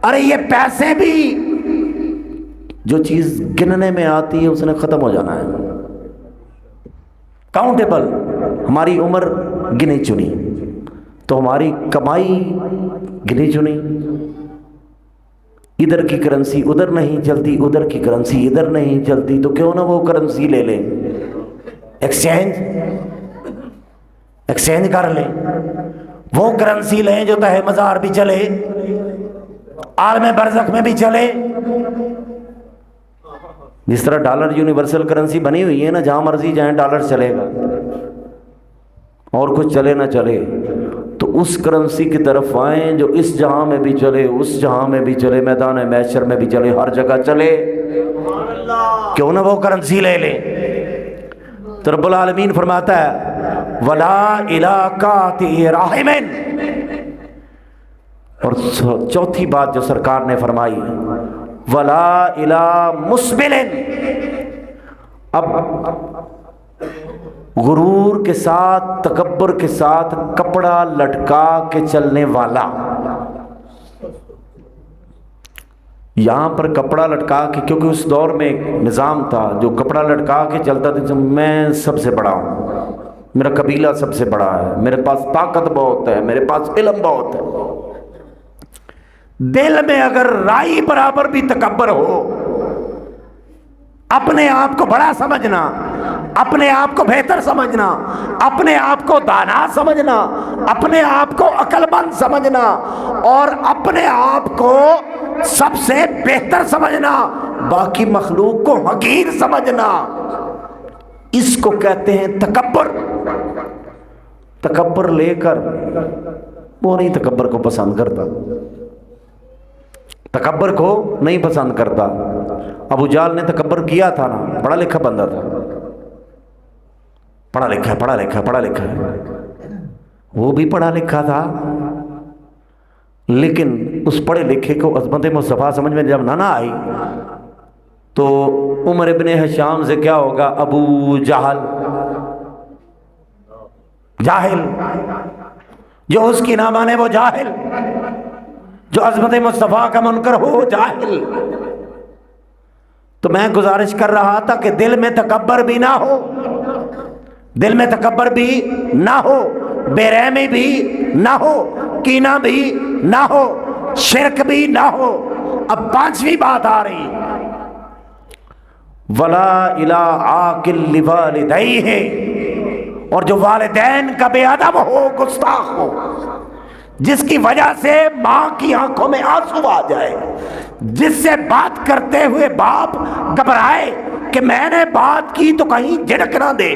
ارے یہ پیسے بھی جو چیز گننے میں آتی ہے اس نے ختم ہو جانا ہے. کاؤنٹیبل, ہماری عمر گنی چنی, تو ہماری کمائی گنی چنی, ادھر کی کرنسی ادھر نہیں چلتی, ادھر کی کرنسی ادھر نہیں چلتی, تو کیوں نہ وہ کرنسی لے لیں, ایکسچینج کر لیں, وہ کرنسی لیں جو تہ مزار بھی چلے, عالم برزخ میں بھی چلے. جس طرح ڈالر یونیورسل کرنسی بنی ہوئی ہے نا، جہاں مرضی جائیں ڈالر چلے گا، اور کچھ چلے نہ چلے، تو اس کرنسی کی طرف آئیں جو اس جہاں میں بھی چلے، اس جہاں میں بھی چلے، میدان محشر میں بھی چلے، ہر جگہ چلے، کیوں نہ وہ کرنسی لے لیں۔ تو رب العالمین فرماتا ہے وَلَا إِلَىٰ قَاطِعِ رَحِمٍ، اور چوتھی بات جو سرکار نے فرمائی وَلَا إِلَىٰ مُسْبِلٍ، اب غرور کے ساتھ، تکبر کے ساتھ کپڑا لٹکا کے چلنے والا، یہاں پر کپڑا لٹکا کے، کیونکہ اس دور میں ایک نظام تھا جو کپڑا لٹکا کے چلتا تھا، میں سب سے بڑا ہوں، میرا قبیلہ سب سے بڑا ہے، میرے پاس طاقت بہت ہے، میرے پاس علم بہت ہے۔ دل میں اگر رائی برابر بھی تکبر ہو، اپنے آپ کو بڑا سمجھنا، اپنے آپ کو بہتر سمجھنا، اپنے آپ کو دانا سمجھنا، اپنے آپ کو عقل مند سمجھنا، اور اپنے آپ کو سب سے بہتر سمجھنا، باقی مخلوق کو حقیر سمجھنا، اس کو کہتے ہیں تکبر۔ تکبر لے کر وہ نہیں تکبر کو پسند کرتا، تکبر کو نہیں پسند کرتا۔ ابو جہل نے تکبر کیا تھا نا، پڑھا لکھا بندہ تھا، پڑھا لکھا ہے، وہ بھی پڑھا لکھا تھا، لیکن اس پڑھے لکھے کو عظمت مصطفیٰ سمجھ میں جب نہ آئی تو عمر ابن ہشام سے کیا ہوگا؟ ابو جہل، جاہل، جو اس کی نہ مانے وہ جاہل، جو عظمت مصطفیٰ کا منکر ہو جاہل۔ تو میں گزارش کر رہا تھا کہ دل میں تکبر بھی نہ ہو، دل میں تکبر بھی نہ ہو، بے رحمی بھی نہ ہو، کینہ بھی نہ ہو، شرک بھی نہ ہو۔ اب پانچویں بات آ رہی وَلَا إِلَىٰ عَاقِلٍ لِوَالِدَيْهِ، اور جو والدین کا بے ادب ہو، گستاخ ہو، جس کی وجہ سے ماں کی آنکھوں میں آنسو آ جائے، جس سے بات کرتے ہوئے باپ گھبرائے کہ میں نے بات کی تو کہیں جھڑک نہ دے،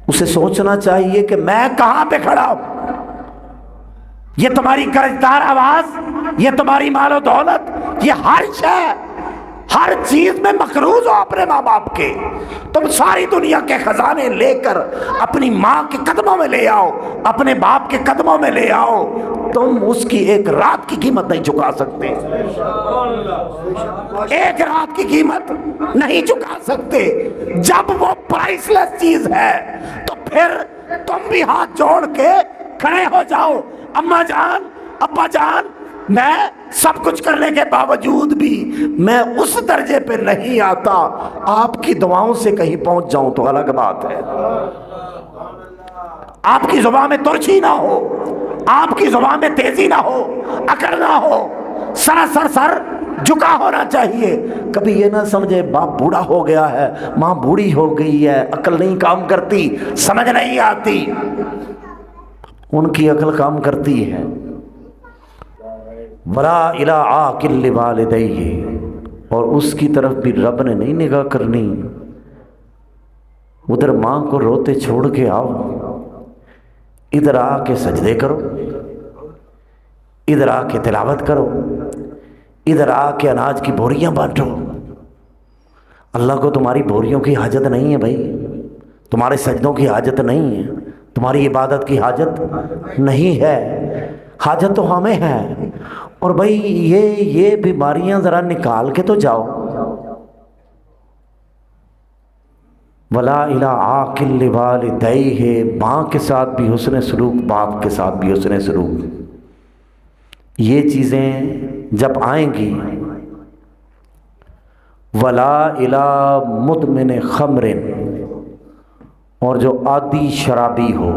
اسے سوچنا چاہیے کہ میں کہاں پہ کھڑا ہوں۔ یہ تمہاری گرجدار آواز، یہ تمہاری مال و دولت، یہ ہر شے، ہر چیز میں مقروض ہو اپنے ماں باپ کے۔ تم ساری دنیا کے خزانے لے کر اپنی ماں کے قدموں میں لے آؤ، اپنے باپ کے قدموں میں لے آؤ، تم اس کی ایک رات کی قیمت نہیں چکا سکتے، ایک رات کی قیمت نہیں چکا سکتے۔ جب وہ پرائس لیس چیز ہے تو پھر تم بھی ہاتھ جوڑ کے کھڑے ہو جاؤ، اماں جان، ابا جان، میں سب کچھ کرنے کے باوجود بھی میں اس درجے پہ نہیں آتا، آپ کی دعاؤں سے کہیں پہنچ جاؤں تو الگ بات ہے۔ آپ کی زبان میں ترچھی نہ ہو، آپ کی زبان میں تیزی نہ ہو، اکڑ نہ ہو، سراسر سر جھکا ہونا چاہیے۔ کبھی یہ نہ سمجھے باپ بوڑھا ہو گیا ہے، ماں بوڑھی ہو گئی ہے، عقل نہیں کام کرتی، سمجھ نہیں آتی، ان کی عقل کام کرتی ہے۔ وَلَا إِلَىٰ عَاقِلٍ لِوَالِدَيْهِ، اور اس کی طرف بھی رب نے نہیں نگاہ کرنی۔ ادھر ماں کو روتے چھوڑ کے آؤ، ادھر آ کے سجدے کرو، ادھر آ کے تلاوت کرو، ادھر آ کے اناج کی بوریاں بانٹو۔ اللہ کو تمہاری بوریوں کی حاجت نہیں ہے بھائی، تمہارے سجدوں کی حاجت نہیں ہے، تمہاری عبادت کی حاجت نہیں ہے، حاجت تو ہمیں ہے۔ اور بھائی یہ بیماریاں ذرا نکال کے تو جاؤ۔ وَلَا إِلَىٰ عَاقِلٍ لِوَالِدَيْهِ، ماں کے ساتھ بھی حسن سلوک، باپ کے ساتھ بھی حسن سلوک، یہ چیزیں جب آئیں گی۔ وَلَا إِلَىٰ مُدْمِنِ خَمْرٍ، اور جو عادی شرابی ہو،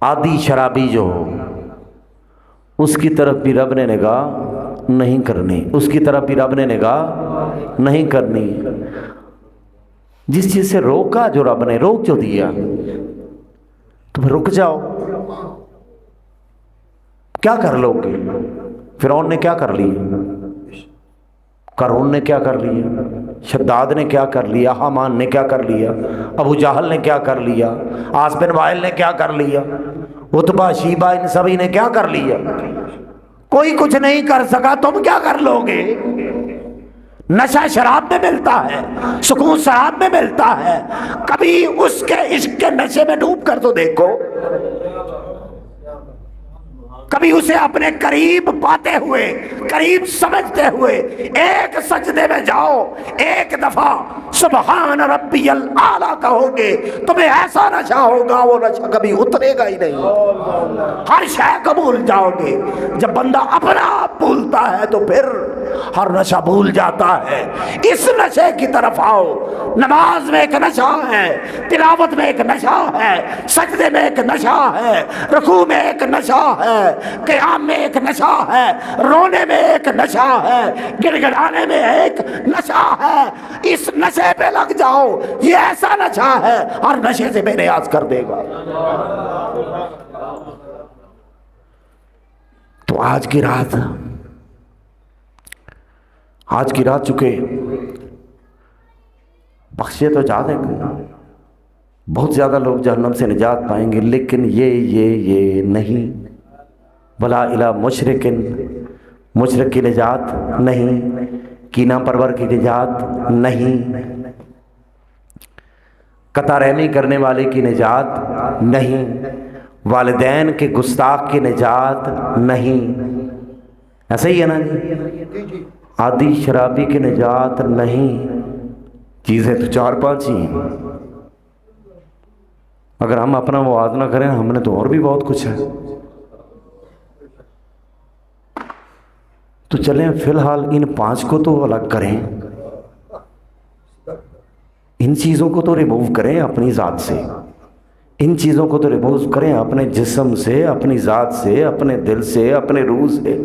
عادی شرابی جو ہو، اس کی طرف بھی رب نے نگاہ نہیں کرنی، اس کی طرف بھی رب نے نگاہ نہیں کرنی۔ جس چیز سے روکا جو رب نے، روک جو دیا، تو پھر رک جاؤ، کیا کر لو گے؟ فرعون نے کیا کر لیا؟ قارون نے کیا کر لیا؟ شداد نے کیا کر لیا؟ حامان نے کیا کر لیا؟ ابو جہل نے کیا کر لیا؟ عاص بن وائل نے کیا کر لیا؟ عتبہ شیبہ ان سبھی نے کیا کر لیا؟ کوئی کچھ نہیں کر سکا، تم کیا کر لو گے؟ نشہ شراب میں ملتا ہے، سکون شراب میں ملتا ہے، کبھی اس کے عشق کے نشے میں ڈوب کر تو دیکھو، کبھی اسے اپنے قریب پاتے ہوئے، قریب سمجھتے ہوئے ایک سجدے میں جاؤ، ایک دفعہ سبحان ربی الاعلیٰ کہو گے، تمہیں ایسا نشہ ہوگا وہ نشہ کبھی اترے گا ہی نہیں، ہر شے کو بھول جاؤ گے۔ جب بندہ اپنا آپ بھولتا ہے تو پھر ہر نشہ بھول جاتا ہے۔ اس نشے کی طرف آؤ، نماز میں ایک نشہ ہے، تلاوت میں ایک نشہ ہے، سجدے میں ایک نشہ ہے، رکوع میں ایک نشہ ہے، قیام میں ایک نشہ ہے، رونے میں ایک نشہ ہے، گڑ گڑانے میں ایک نشہ ہے۔ اس نشے پہ لگ جاؤ، یہ ایسا نشہ ہے ہر نشے سے بے نیاز کر دے گا۔ تو آج کی رات چکے بخشے تو جا دیں گے، بہت زیادہ لوگ جہنم سے نجات پائیں گے، لیکن یہ نہیں، بلا الہ مشرک کی نجات نہیں، کینہ پرور کی نجات نہیں، قطع رحمی کرنے والے کی نجات نہیں، والدین کے گستاخ کی نجات نہیں، ایسا ہی ہے نا جی؟ عادی شرابی کی نجات نہیں۔ چیزیں تو 4-5 ہی ہیں، اگر ہم اپنا موازنہ کریں ہم نے تو اور بھی بہت کچھ ہے۔ تو چلیں فی الحال ان 5 کو تو الگ کریں، ان چیزوں کو تو ریموو کریں اپنی ذات سے، ان چیزوں کو تو ریموو کریں اپنے جسم سے، اپنی ذات سے، اپنے دل سے، اپنے روح سے۔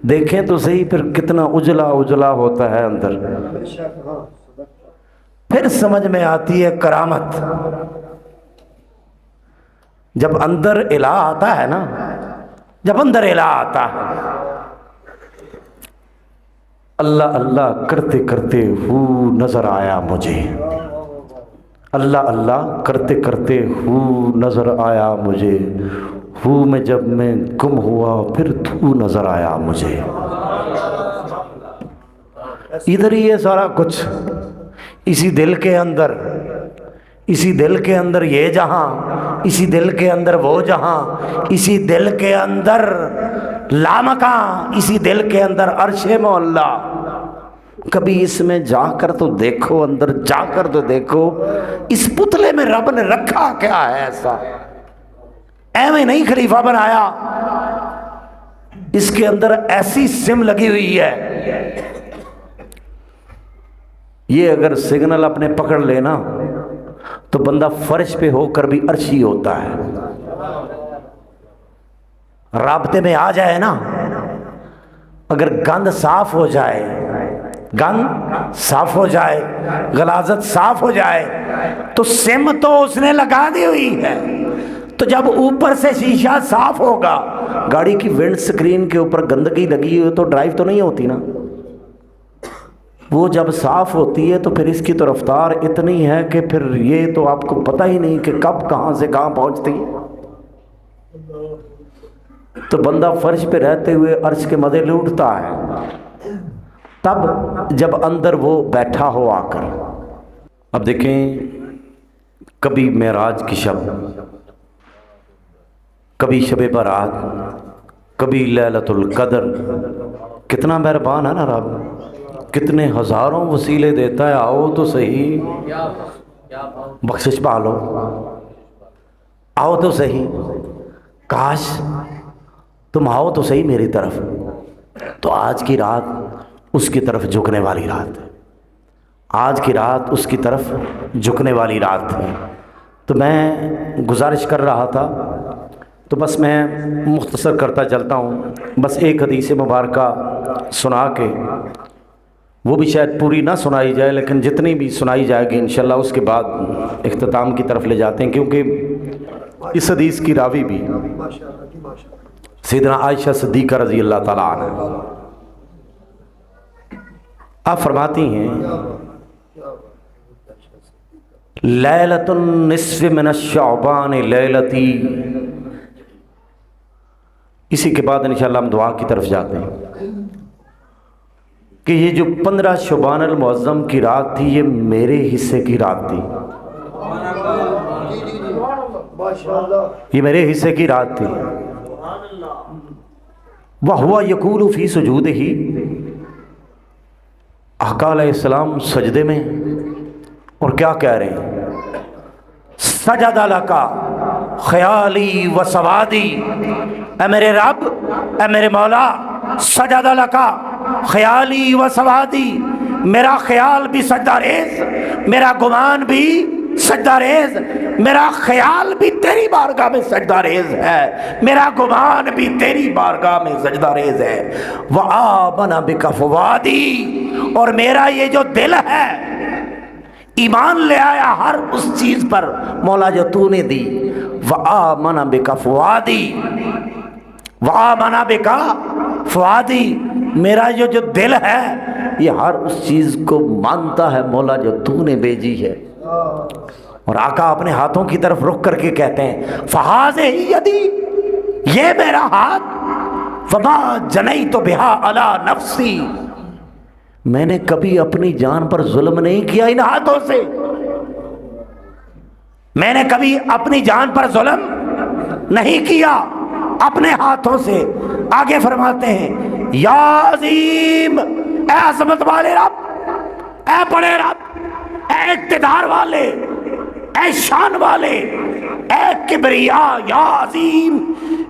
دیکھیں تو صحیح پھر کتنا اجلا ہوتا ہے اندر، پھر سمجھ میں آتی ہے کرامت۔ جب اندر الہ آتا ہے نا، جب اندر الہ آتا ہے، اللہ اللہ کرتے کرتے ہو نظر آیا مجھے، اللہ اللہ کرتے کرتے ہو نظر آیا مجھے، ہو میں جب میں گم ہوا پھر تو نظر آیا مجھے۔ ادھر ہی ہے سارا کچھ، اسی دل کے اندر، اسی دل کے اندر یہ جہاں، اسی دل کے اندر وہ جہاں، اسی دل کے اندر لامکاں، اسی دل کے اندر عرش مولا۔ کبھی اس میں جا کر تو دیکھو، اندر جا کر تو دیکھو اس پتلے میں رب نے رکھا کیا ہے ایسا، ایویں نہیں خلیفہ بنایا، اس کے اندر ایسی سم لگی ہوئی ہے، یہ اگر سگنل اپنے پکڑ لینا تو بندہ فرش پہ ہو کر بھی عرشی ہوتا ہے، رابطے میں آ جائے نا، اگر گند صاف ہو جائے، گند صاف ہو جائے، غلاظت صاف ہو جائے تو سم تو اس نے لگا دی ہوئی ہے، تو جب اوپر سے شیشہ صاف ہوگا، گاڑی کی ونڈ سکرین کے اوپر گندگی لگی ہوئی تو ڈرائیو تو نہیں ہوتی نا، وہ جب صاف ہوتی ہے تو پھر اس کی تو رفتار اتنی ہے کہ پھر یہ تو آپ کو پتہ ہی نہیں کہ کب کہاں سے کہاں پہنچتی ہے۔ تو بندہ فرش پہ رہتے ہوئے عرش کے مزے لوٹتا ہے، تب جب اندر وہ بیٹھا ہو آ کر۔ اب دیکھیں، کبھی معراج کی شب، کبھی شب برات، کبھی لیلۃ القدر، کتنا مہربان ہے نا رب، کتنے ہزاروں وسیلے دیتا ہے، آؤ تو صحیح بخشش پالو، آؤ تو صحیح، کاش تم آؤ تو صحیح میری طرف۔ تو آج کی رات اس کی طرف جھکنے والی رات ہے، آج کی رات اس کی طرف جھکنے والی رات ہے۔ تو میں گزارش کر رہا تھا، تو بس میں مختصر کرتا چلتا ہوں، بس ایک حدیث مبارکہ سنا کے، وہ بھی شاید پوری نہ سنائی جائے لیکن جتنی بھی سنائی جائے گی انشاءاللہ اس کے بعد اختتام کی طرف لے جاتے ہیں، کیونکہ اس حدیث کی راوی بھی سیدنا عائشہ صدیقہ رضی اللہ تعالیٰ عنہ آپ فرماتی ہیں لیلۃ النصف من الشعبان لیلتی، اسی کے بعد انشاءاللہ ہم دعا کی طرف جاتے ہیں کہ یہ جو 15 شعبان المعظم کی رات تھی یہ میرے حصے کی رات تھی، یہ میرے حصے کی رات تھی۔ وَهُوَ يَقُولُ فِي سُجُودِهِ، آقا علیہ السلام سجدے میں اور کیا کہہ رہے ہیں؟ سجد لکا خیالی و سوادی، اے میرے رب، اے میرے مولا، سجد لکا خیالی و سوادی، میرا خیال بھی سجدہ ریز، میرا گمان بھی سجدہ ریز، میرا خیال بھی تیری بارگاہ میں سجدہ ریز ہے، میرا گمان بھی تیری بارگاہ میں سجدہ ریز ہے۔ وَآمَنَ بِكَ فُؤَادِي، اور میرا یہ جو دل ہے ایمان لے آیا ہر اس چیز پر مولا جو تو نے دی۔ وَآمَنَ بِكَ فُؤَادِي، وَآمَنَ بِكَ فُؤَادِي، میرا یہ جو دل ہے یہ ہر اس چیز کو مانتا ہے مولا جو تو نے بھیجی ہے۔ اور آقا اپنے ہاتھوں کی طرف رخ کر کے کہتے ہیں فَهَٰذِهِ يَدِي، یہ میرا ہاتھ، وَمَا جَنَيْتُ بِهَا عَلَىٰ نَفْسِي، میں نے کبھی اپنی جان پر ظلم نہیں کیا ان ہاتھوں سے، میں نے کبھی اپنی جان پر ظلم نہیں کیا اپنے ہاتھوں سے۔ آگے فرماتے ہیں یا عظیم، اے عظمت والے رب، اے بڑے رب، اے اقتدار والے، اے شان والے، اے کبریا، یا عظیم،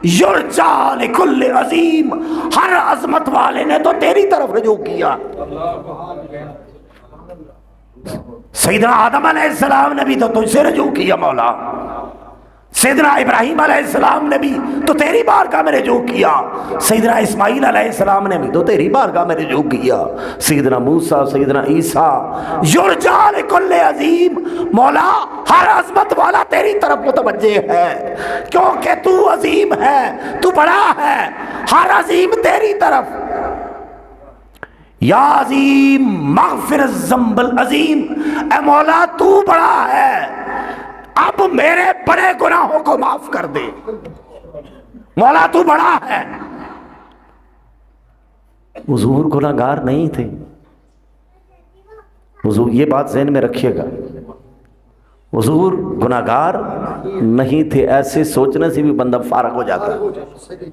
یرجا لکل عظیم، ہر عظمت والے نے تو تیری طرف رجوع کیا۔ سیدنا آدم علیہ السلام نے بھی تو تجھ سے رجوع کیا مولا، سیدنا ابراہیم علیہ السلام نے بھی تو تیری بارگاہ میں رجوع کیا، سیدنا اسماعیل علیہ السلام نے بھی تو تیری بارگاہ میں رجوع کیا، سیدنا موسیٰ، سیدنا عیسیٰ، یرجا لکل عظیم، مولا ہر عظمت والا تیری طرف متوجہ ہے، کیونکہ تو عظیم ہے، تو بڑا ہے، ہر عظیم تیری طرف۔ یا عظیم مغفر الذنب العظیم، اے مولا تو بڑا ہے، اب میرے بڑے گناہوں کو معاف کر دے، مولا تو بڑا ہے۔ حضور گناہگار نہیں تھے، حضور یہ بات ذہن میں رکھیے گا، حضور گناہگار نہیں تھے، ایسے سوچنے سے بھی بندہ فارغ ہو جاتا ہے،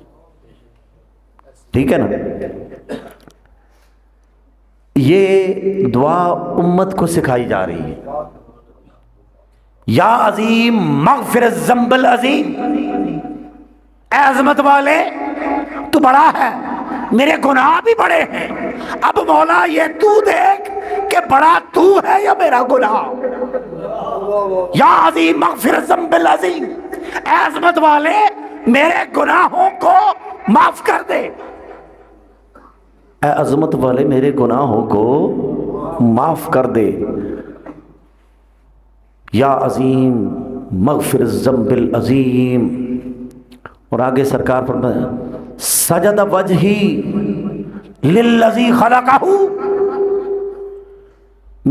ٹھیک ہے نا۔ یہ دعا امت کو سکھائی جا رہی ہے، یا عظیم مغفر الذنب العظیم، اے عظمت والے تو بڑا ہے، میرے گناہ بھی بڑے ہیں، اب مولا یہ تو دیکھ کہ بڑا تو ہے یا میرا گناہ۔ یا عظیم مغفر الذنب العظیم، اے عظمت والے میرے گناہوں کو معاف کر دے، اے عظمت والے میرے گناہوں کو معاف کر دے۔ یا عظیم مغفر الذنب العظیم، اور آگے سرکار فرمایا سجد وجہی للذی خلقہ،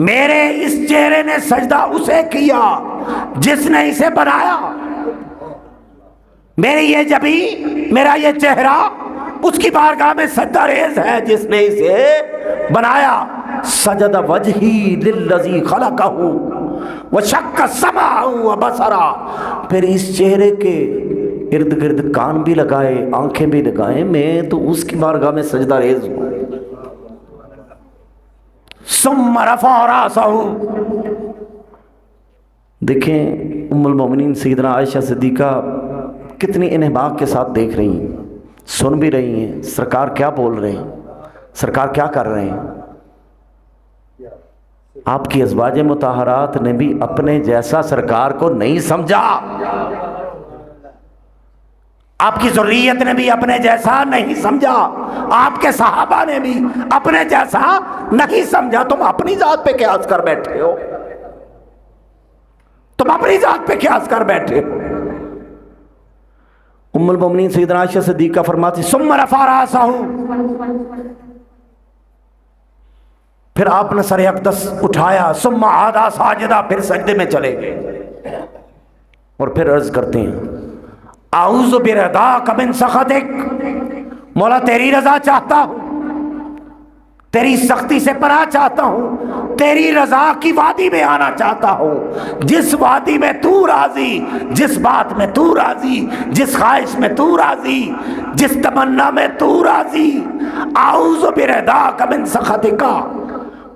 میرے اس چہرے نے سجدہ اسے کیا جس نے اسے بنایا، میری یہ جبی، میرا یہ چہرہ اس کی بارگاہ میں سجدہ ریز ہے جس نے اسے بنایا۔ سجد وجہی للذی خلقہ وشق سمعہ وبصرہ، پھر اس چہرے کے ارد گرد کان بھی لگائے، آنکھیں بھی لگائے، میں تو اس کی بارگاہ میں سجدہ ریز ہوں۔ ثم رفع راسہ، دیکھیں ام المومنین سیدنا عائشہ صدیقہ کتنی انحباق کے ساتھ دیکھ رہی ہیں، سن بھی رہی ہیں سرکار کیا بول رہے ہیں، سرکار کیا کر رہے ہیں۔ آپ کی ازواج مطہرات نے بھی اپنے جیسا سرکار کو نہیں سمجھا، آپ کی ذریت نے بھی اپنے جیسا نہیں سمجھا، آپ کے صحابہ نے بھی اپنے جیسا نہیں سمجھا۔ تم اپنی ذات پہ قیاس کر بیٹھے ہو، تم اپنی ذات پہ قیاس کر بیٹھے ہو۔ ام المومنین سیدنا عائشہ صدیقہ فرماتی ثم رفع راسہ، پھر آپ نے سر اقدس اٹھایا، ثم عاد ساجدہ، پھر سجدے میں چلے گئے اور پھر عرض کرتے ہیں اعوذ برضاک من سخطک، مولا تیری رضا چاہتا ہوں، تیری سختی سے پناہ چاہتا ہوں، تیری رضا کی وادی میں آنا چاہتا ہوں، جس وادی میں تو راضی، جس بات میں تو راضی، جس خواہش میں تو راضی، جس تمنا میں تو راضی، اعوذ برضاک من سخطک،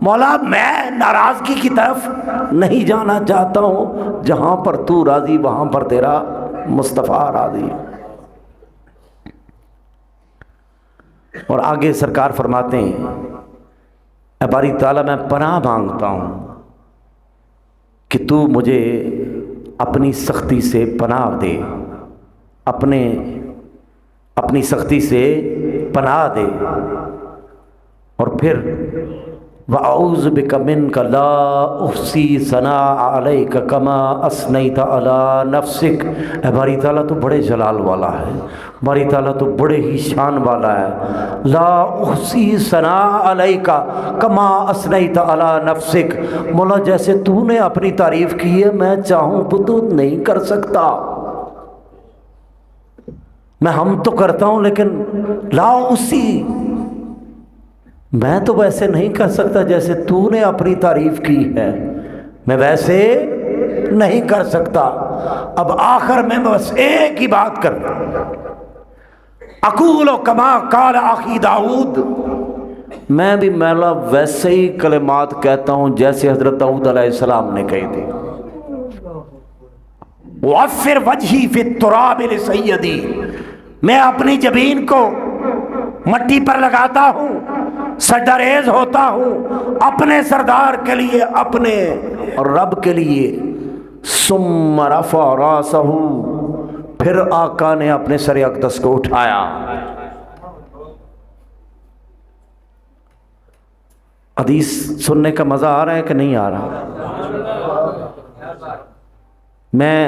مولا میں ناراضگی کی طرف نہیں جانا چاہتا ہوں، جہاں پر تو راضی وہاں پر تیرا مصطفیٰ راضی۔ اور آگے سرکار فرماتے ہیں اے باری تعالیٰ میں پناہ مانگتا ہوں کہ تو مجھے اپنی سختی سے پناہ دے، اپنی سختی سے پناہ دے، اور پھر وَأَعُوذُ بِكَ مِنْكَ لَا أُحْصِي ثَنَاءً عَلَيْكَ كَمَا أَثْنَيْتَ عَلَى نَفْسِكَ۔ اے باری تعالیٰ تو بڑے جلال والا ہے، باری تعالیٰ تو بڑے ہی شان والا ہے، لا احصی ثناء علیک کما اثنیت علی نفسک، مولا جیسے تو نے اپنی تعریف کی ہے میں چاہوں تو نہیں کر سکتا، میں ہم تو کرتا ہوں لیکن لا احصی، میں تو ویسے نہیں کر سکتا جیسے تو نے اپنی تعریف کی ہے، میں ویسے نہیں کر سکتا۔ اب آخر میں بس ایک ہی بات کرتا ہوں، اقول کما قال اخی داؤد، میں بھی مولا ویسے ہی کلمات کہتا ہوں جیسے حضرت داؤد علیہ السلام نے کہی تھی، وَعَفِّرْ وَجْهِي فِي التُّرَابِ لِسَيِّدِي، میں اپنی جبین کو مٹی پر لگاتا ہوں، سجدہ ہوتا ہوں اپنے سردار کے لیے، اپنے رب کے لیے، ثم رفع راسہ، پھر آقا نے اپنے سر اقدس کو اٹھایا۔ حدیث سننے کا مزہ آ رہا ہے کہ نہیں آ رہا؟ میں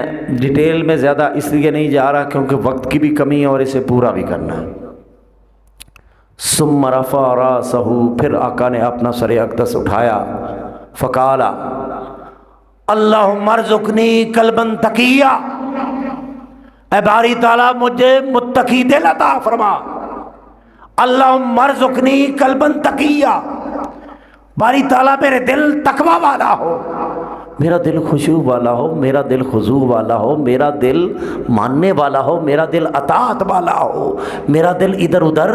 ڈیٹیل میں زیادہ اس لیے نہیں جا رہا کیونکہ وقت کی بھی کمی ہے اور اسے پورا بھی کرنا ہے۔ ثم رفع راسہ، پھر آقا نے اپنا سر اقدس اٹھایا، فقال اللہم ارزقنی قلبا تقیا، اے باری تعالیٰ مجھے متقی دل عطا فرما، اللہم ارزقنی قلبا تقیا، باری تعالیٰ میرے دل تقوی والا ہو، میرا دل خشوع والا ہو، میرا دل خضوع والا ہو، میرا دل ماننے والا ہو، میرا دل اطاعت والا ہو، میرا دل ادھر ادھر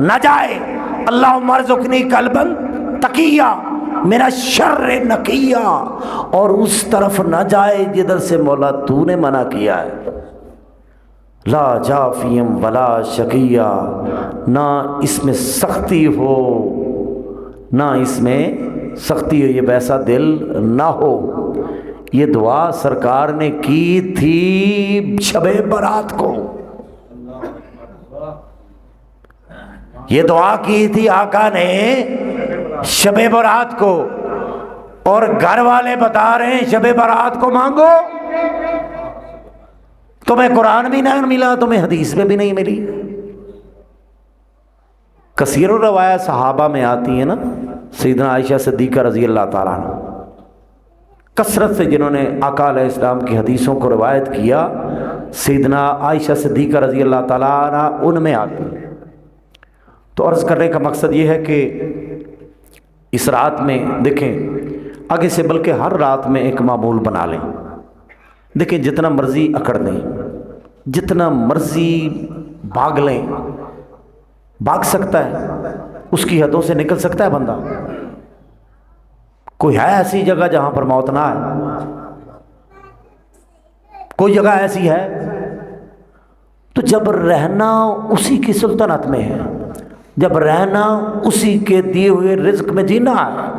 نہ جائے۔ اللہم ارزقنی قلبا تقیا، میرا شر نقیہ، اور اس طرف نہ جائے جدھر سے مولا تو نے منع کیا ہے، لا جافیم ولا شقیہ، نہ اس میں سختی ہو نہ اس میں سختی ہو، یہ ویسا دل نہ ہو۔ یہ دعا سرکار نے کی تھی شب برات کو، یہ دعا کی تھی آقا نے شب برات کو، اور گھر والے بتا رہے ہیں شب برات کو مانگو، تمہیں قرآن بھی نہیں ملا، تمہیں حدیث میں بھی نہیں ملی۔ کثیر الروایات صحابہ میں آتی ہیں نا، سیدنا عائشہ صدیقہ رضی اللہ تعالیٰ عنہ کثرت سے جنہوں نے آقا علیہ السلام کی حدیثوں کو روایت کیا، سیدنا عائشہ صدیقہ رضی اللہ تعالیٰ عنہ ان میں آتی ہیں۔ تو عرض کرنے کا مقصد یہ ہے کہ اس رات میں دیکھیں آگے سے، بلکہ ہر رات میں ایک معمول بنا لیں، دیکھیں جتنا مرضی اکڑ لیں، جتنا مرضی بھاگ لیں، بھاگ سکتا ہے، اس کی حدوں سے نکل سکتا ہے بندہ؟ کوئی ہے ایسی جگہ جہاں پر موت نہ ہے؟ کوئی جگہ ایسی ہے؟ تو جب رہنا اسی کی سلطنت میں ہے، جب رہنا اسی کے دیے ہوئے رزق میں جینا ہے،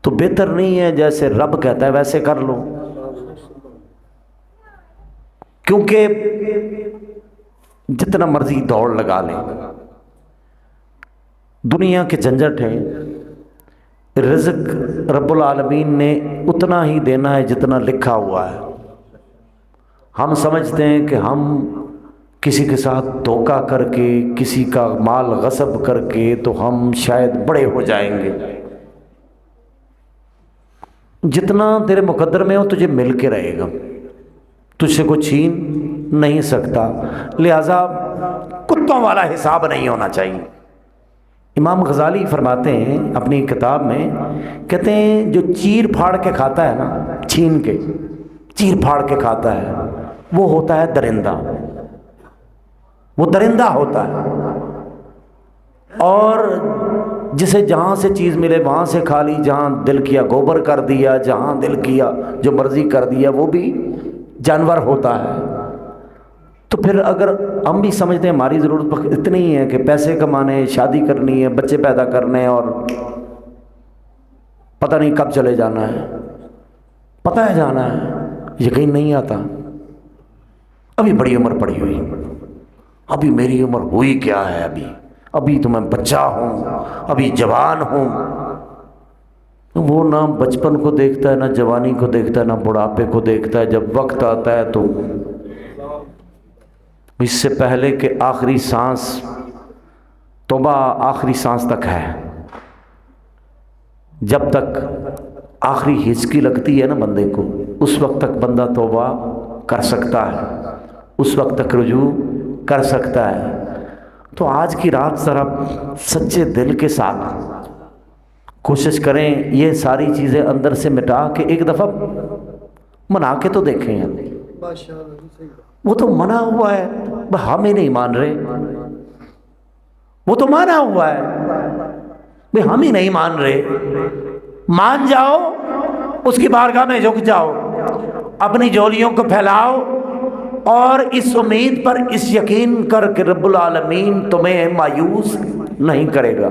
تو بہتر نہیں ہے جیسے رب کہتا ہے ویسے کر لو، کیونکہ جتنا مرضی دوڑ لگا لیں، دنیا کے جھنجٹ ہیں، رزق رب العالمین نے اتنا ہی دینا ہے جتنا لکھا ہوا ہے۔ ہم سمجھتے ہیں کہ ہم کسی کے ساتھ دھوکہ کر کے، کسی کا مال غصب کر کے تو ہم شاید بڑے ہو جائیں گے۔ جتنا تیرے مقدر میں ہو تجھے مل کے رہے گا، تجھ سے کوئی چھین نہیں سکتا، لہذا کتوں والا حساب نہیں ہونا چاہیے۔ امام غزالی فرماتے ہیں اپنی کتاب میں، کہتے ہیں جو چیر پھاڑ کے کھاتا ہے نا، چھین کے چیر پھاڑ کے کھاتا ہے، وہ ہوتا ہے درندہ، وہ درندہ ہوتا ہے۔ اور جسے جہاں سے چیز ملے وہاں سے کھا لی، جہاں دل کیا گوبر کر دیا، جہاں دل کیا جو مرضی کر دیا، وہ بھی جانور ہوتا ہے۔ تو پھر اگر ہم بھی سمجھتے ہیں ہماری ضرورت اتنی ہی ہے کہ پیسے کمانے، شادی کرنی ہے، بچے پیدا کرنے، اور پتہ نہیں کب چلے جانا ہے، پتہ ہے جانا ہے، یقین نہیں آتا۔ ابھی بڑی عمر پڑی ہوئی، ابھی میری عمر ہوئی کیا ہے، ابھی تو میں بچہ ہوں، ابھی جوان ہوں۔ وہ نہ بچپن کو دیکھتا ہے، نہ جوانی کو دیکھتا ہے، نہ بڑھاپے کو دیکھتا ہے۔ جب وقت آتا ہے تو اس سے پہلے کہ آخری سانس، توبہ آخری سانس تک ہے، جب تک آخری ہچکی لگتی ہے نا بندے کو، اس وقت تک بندہ توبہ کر سکتا ہے، اس وقت تک رجوع کر سکتا ہے۔ تو آج کی رات ذرا سچے دل کے ساتھ کوشش کریں یہ ساری چیزیں اندر سے مٹا کے ایک دفعہ منا کے تو دیکھیں۔ ماشاءاللہ صحیح۔ وہ تو منع ہوا ہے، ہم ہی نہیں مان رہے، وہ تو مانا ہوا ہے، ہم ہی نہیں مان رہے۔ مان جاؤ، اس کی بارگاہ میں جھک جاؤ، اپنی جولیوں کو پھیلاؤ، اور اس امید پر، اس یقین کر کہ رب العالمین تمہیں مایوس نہیں کرے گا۔